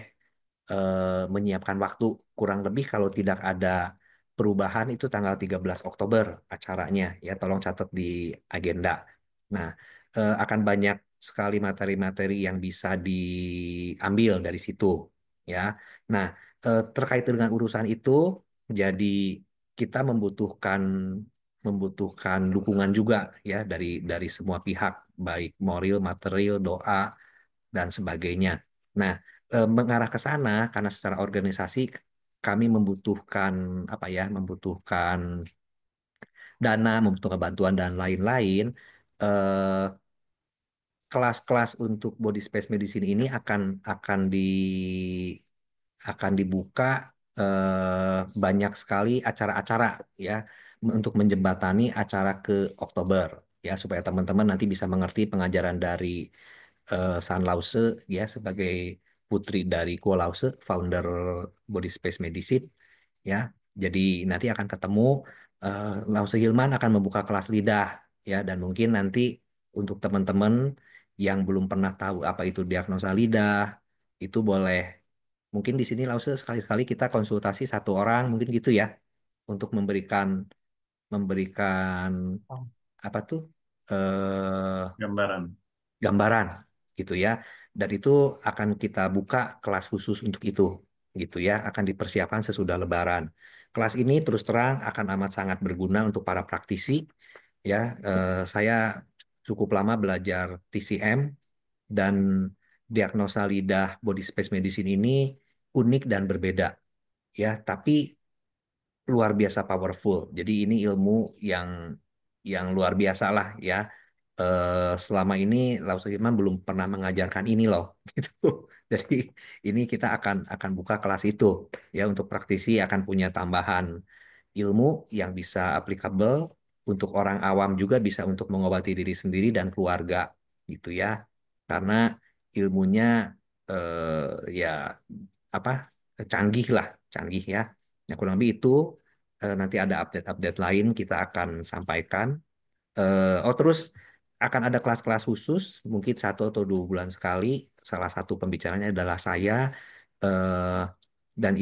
menyiapkan waktu kurang lebih kalau tidak ada perubahan itu tanggal 13 Oktober acaranya ya tolong catat di agenda. Nah, akan banyak sekali materi-materi yang bisa diambil dari situ ya. Nah, terkait dengan urusan itu jadi kita membutuhkan membutuhkan dukungan juga ya dari semua pihak baik moral, material, doa dan sebagainya. Nah, mengarah ke sana karena secara organisasi kami membutuhkan apa ya, membutuhkan dana, membutuhkan bantuan dan lain-lain. Eh, Kelas-kelas untuk body space medicine ini akan dibuka banyak sekali acara-acara ya untuk menjembatani acara ke Oktober ya supaya teman-teman nanti bisa mengerti pengajaran dari San Lause ya sebagai putri dari Kuo Lause, founder Body Space Medicine ya. Jadi nanti akan ketemu Lause Hilman akan membuka kelas lidah ya dan mungkin nanti untuk teman-teman yang belum pernah tahu apa itu diagnosa lidah itu boleh mungkin di sini Lause sekali-kali kita konsultasi satu orang mungkin gitu ya untuk memberikan apa tuh Gambaran. gambaran gitu ya. Dan itu akan kita buka kelas khusus untuk itu gitu ya, akan dipersiapkan sesudah Lebaran. Kelas ini terus terang akan amat sangat berguna untuk para praktisi ya. Saya cukup lama belajar TCM dan diagnosa lidah body space medicine ini unik dan berbeda ya, tapi luar biasa powerful. Jadi ini ilmu yang luar biasa lah ya. Selama ini Lau Sudirman belum pernah mengajarkan ini loh, gitu. Jadi ini kita akan buka kelas itu ya untuk praktisi akan punya tambahan ilmu yang bisa applicable untuk orang awam juga bisa untuk mengobati diri sendiri dan keluarga gitu ya. Karena ilmunya ya apa canggih ya. Nah, kurang lebih itu nanti ada update-update lain kita akan sampaikan. Oh terus akan ada kelas-kelas khusus mungkin 1 atau 2 bulan sekali. Salah satu pembicaranya adalah saya eh, dan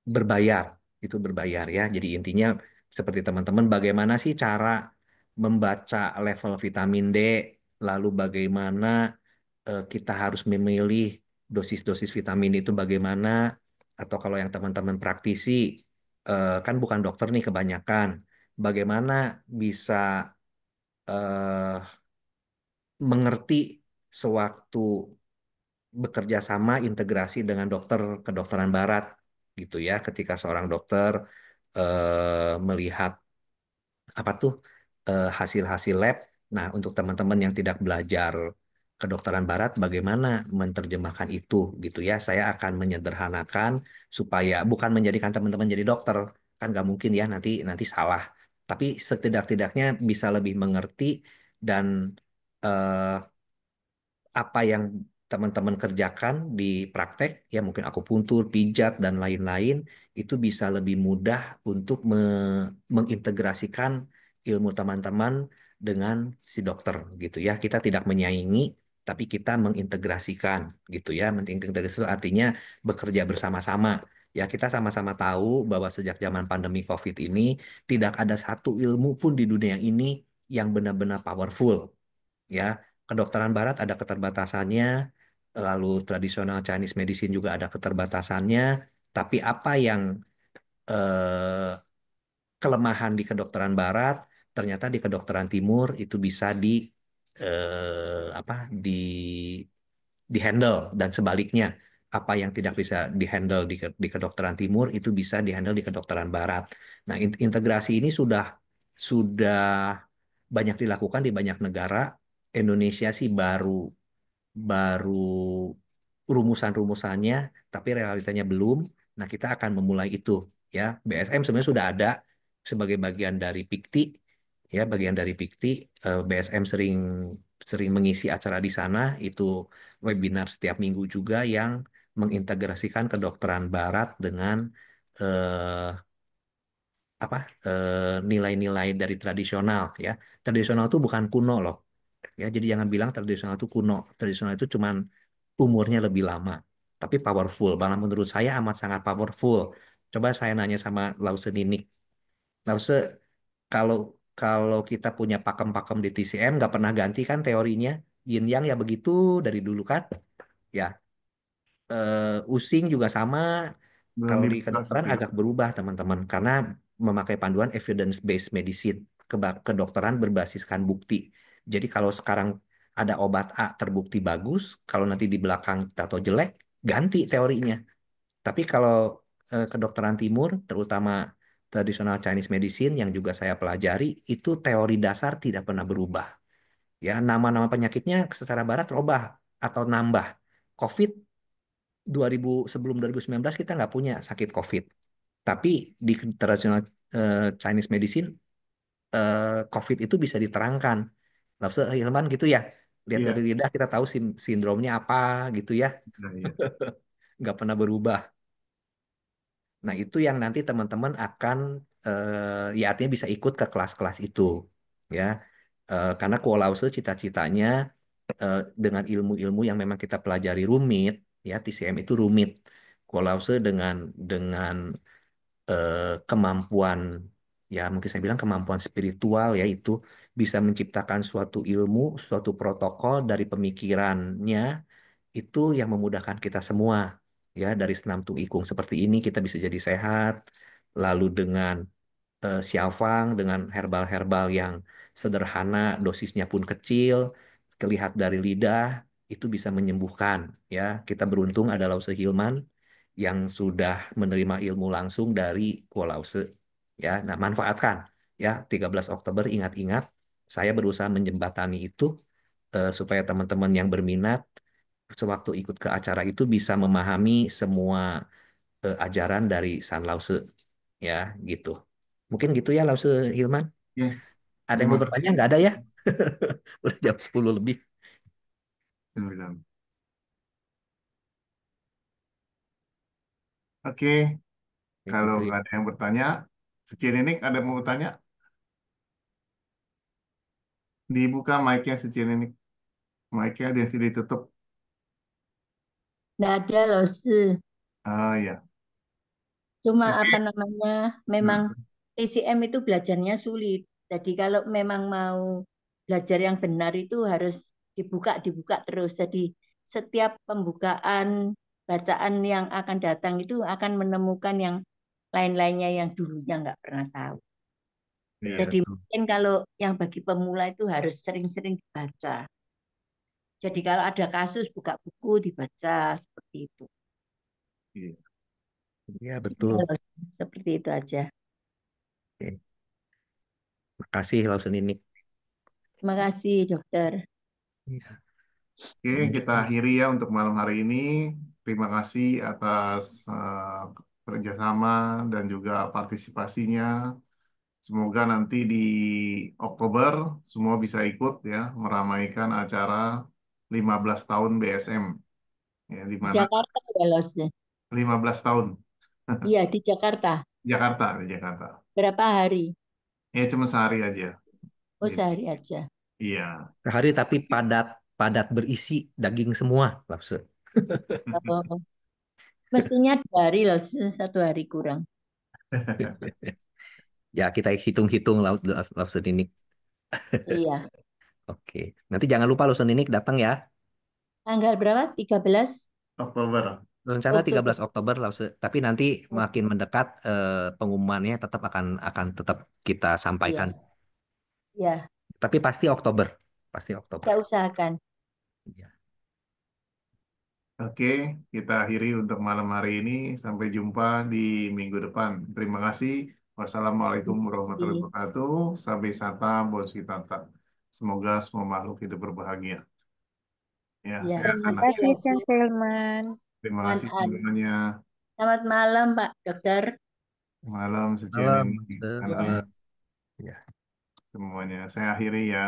berbayar. Itu berbayar ya. Jadi intinya seperti teman-teman bagaimana sih cara membaca level vitamin D, lalu bagaimana kita harus memilih dosis-dosis vitamin itu bagaimana, atau kalau yang teman-teman praktisi kan bukan dokter nih kebanyakan, bagaimana bisa eh, mengerti sewaktu bekerja sama integrasi dengan dokter kedokteran barat gitu ya ketika seorang dokter melihat apa tuh hasil-hasil lab. Nah, untuk teman-teman yang tidak belajar kedokteran barat, bagaimana menerjemahkan itu gitu ya? Saya akan menyederhanakan supaya bukan menjadikan teman-teman jadi dokter, kan nggak mungkin ya nanti nanti salah. Tapi setidak-tidaknya bisa lebih mengerti dan eh, apa yang teman-teman kerjakan di praktek, ya mungkin akupuntur, pijat, dan lain-lain, itu bisa lebih mudah untuk mengintegrasikan ilmu teman-teman dengan si dokter gitu ya. Kita tidak menyaingi, tapi kita mengintegrasikan gitu ya. Mengintegrasi itu artinya bekerja bersama-sama. Ya, kita sama-sama tahu bahwa sejak zaman pandemi COVID ini, tidak ada satu ilmu pun di dunia ini yang benar-benar powerful ya. Kedokteran barat ada keterbatasannya, lalu tradisional Chinese medicine juga ada keterbatasannya, tapi apa yang eh, kelemahan di kedokteran barat, ternyata di kedokteran timur itu bisa apa di handle dan sebaliknya. Apa yang tidak bisa dihandle di kedokteran timur itu bisa dihandle di kedokteran barat. Nah, integrasi ini sudah banyak dilakukan di banyak negara. Indonesia sih baru baru rumusan-rumusannya, tapi realitanya belum. Nah, kita akan memulai itu ya. BSM sebenarnya sudah ada sebagai bagian dari PIKTI ya, bagian dari PIKTI. BSM sering sering mengisi acara di sana, itu webinar setiap minggu juga yang mengintegrasikan kedokteran barat dengan eh, apa nilai-nilai dari tradisional ya. Tradisional itu bukan kuno loh. Ya, jadi jangan bilang tradisional itu kuno. Tradisional itu cuman umurnya lebih lama, tapi powerful. Malah menurut saya amat sangat powerful. Coba saya nanya sama Lause Ninik. Lause, kalau kalau kita punya pakem-pakem di TCM nggak pernah ganti kan teorinya? Yin Yang ya begitu dari dulu kan? Ya, Using juga sama. Belum Kalau di dibuka kedokteran seperti agak berubah teman-teman karena memakai panduan evidence-based medicine, kedokteran berbasiskan bukti. Jadi kalau sekarang ada obat A terbukti bagus, kalau nanti di belakang atau jelek, ganti teorinya. Tapi kalau kedokteran timur, terutama tradisional Chinese medicine yang juga saya pelajari, itu teori dasar tidak pernah berubah. Ya, nama-nama penyakitnya secara barat robah atau nambah. COVID 2000 sebelum 2019 kita nggak punya sakit COVID. Tapi di tradisional Chinese medicine, COVID itu bisa diterangkan. Lalu Hilman gitu ya. Lihat dari iya, lidah kita tahu sindromnya apa gitu ya. nah, iya. Nggak pernah berubah. Nah, itu yang nanti teman-teman akan ya artinya bisa ikut ke kelas-kelas itu. Ya. Karena Kuolause cita-citanya dengan ilmu-ilmu yang memang kita pelajari rumit, ya TCM itu rumit. Kuolause dengan kemampuan, ya mungkin saya bilang kemampuan spiritual, yaitu bisa menciptakan suatu ilmu, suatu protokol dari pemikirannya itu yang memudahkan kita semua. Ya, dari senam tung ikung seperti ini kita bisa jadi sehat. Lalu dengan Xiaofang, dengan herbal-herbal yang sederhana, dosisnya pun kecil, terlihat dari lidah, itu bisa menyembuhkan. Ya, kita beruntung ada Lause Hilman yang sudah menerima ilmu langsung dari Kuo Lause. Ya, nah manfaatkan. Ya, 13 Oktober ingat-ingat, saya berusaha menjembatani itu supaya teman-teman yang berminat sewaktu ikut ke acara itu bisa memahami semua ajaran dari San Lause. Ya, gitu. Mungkin gitu ya, Lause Hilman. Oke, Ada yang terima mau bertanya? kasih. Nggak ada ya? Udah jam 10 lebih. Sembilan. Oke, Kayak kalau gitu ya. nggak ada yang bertanya, Secien ini ada yang mau bertanya? Dibuka mic-nya Secien ini. Mic-nya dia sudah ditutup. Nggak ada loh, Ah ya, cuma apa oke. namanya, memang Hmm, TCM itu belajarnya sulit. Jadi kalau memang mau belajar yang benar itu harus dibuka terus. Jadi setiap pembukaan bacaan yang akan datang itu akan menemukan yang lain-lainnya yang dulunya nggak pernah tahu. iya Jadi betul. mungkin kalau yang bagi pemula itu harus sering-sering dibaca. Jadi kalau ada kasus buka buku dibaca seperti itu. Iya. Iya, Ya, betul. seperti itu aja. Oke. Makasih, Lause Ninik. Terima kasih, dokter. Iya. Oke, kita akhiri ya untuk malam hari ini. Terima kasih atas kerjasama dan juga partisipasinya. Semoga nanti di Oktober semua bisa ikut ya meramaikan acara 15 tahun BSM ya di Di mana Jakarta ya, Los. 15 tahun Iya, di Jakarta. Jakarta. Berapa hari? Ya cuma sehari aja. Oh, Jadi sehari aja. iya. Sehari tapi padat, padat berisi daging semua, Lause. Oh, mestinya 2 hari, Los. 1 hari kurang. Ya, kita hitung-hitung Lause Ninik. Iya. Oke. Nanti jangan lupa Lause Ninik datang ya. Tanggal berapa? 13 Oktober. Rencana Oktober. 13 Oktober, Lause. Tapi nanti makin mendekat pengumumannya tetap akan tetap kita sampaikan. Iya. Iya, Tapi pasti Oktober. Pasti Oktober. saya usahakan. Iya. Oke, kita akhiri untuk malam hari ini. Sampai jumpa di minggu depan. Terima kasih. Wassalamualaikum Terima warahmatullahi kasih. wabarakatuh. Sampai sata, bos kita. Semoga semua makhluk hidup berbahagia. Ya, Ya, sehat terima anak. kasih, Cang Selman. Terima An- kasih an. semuanya. Selamat malam, Pak Dokter. Malam sekian Malam, ini. Nanti selamat. Ya. semuanya. Saya akhiri ya.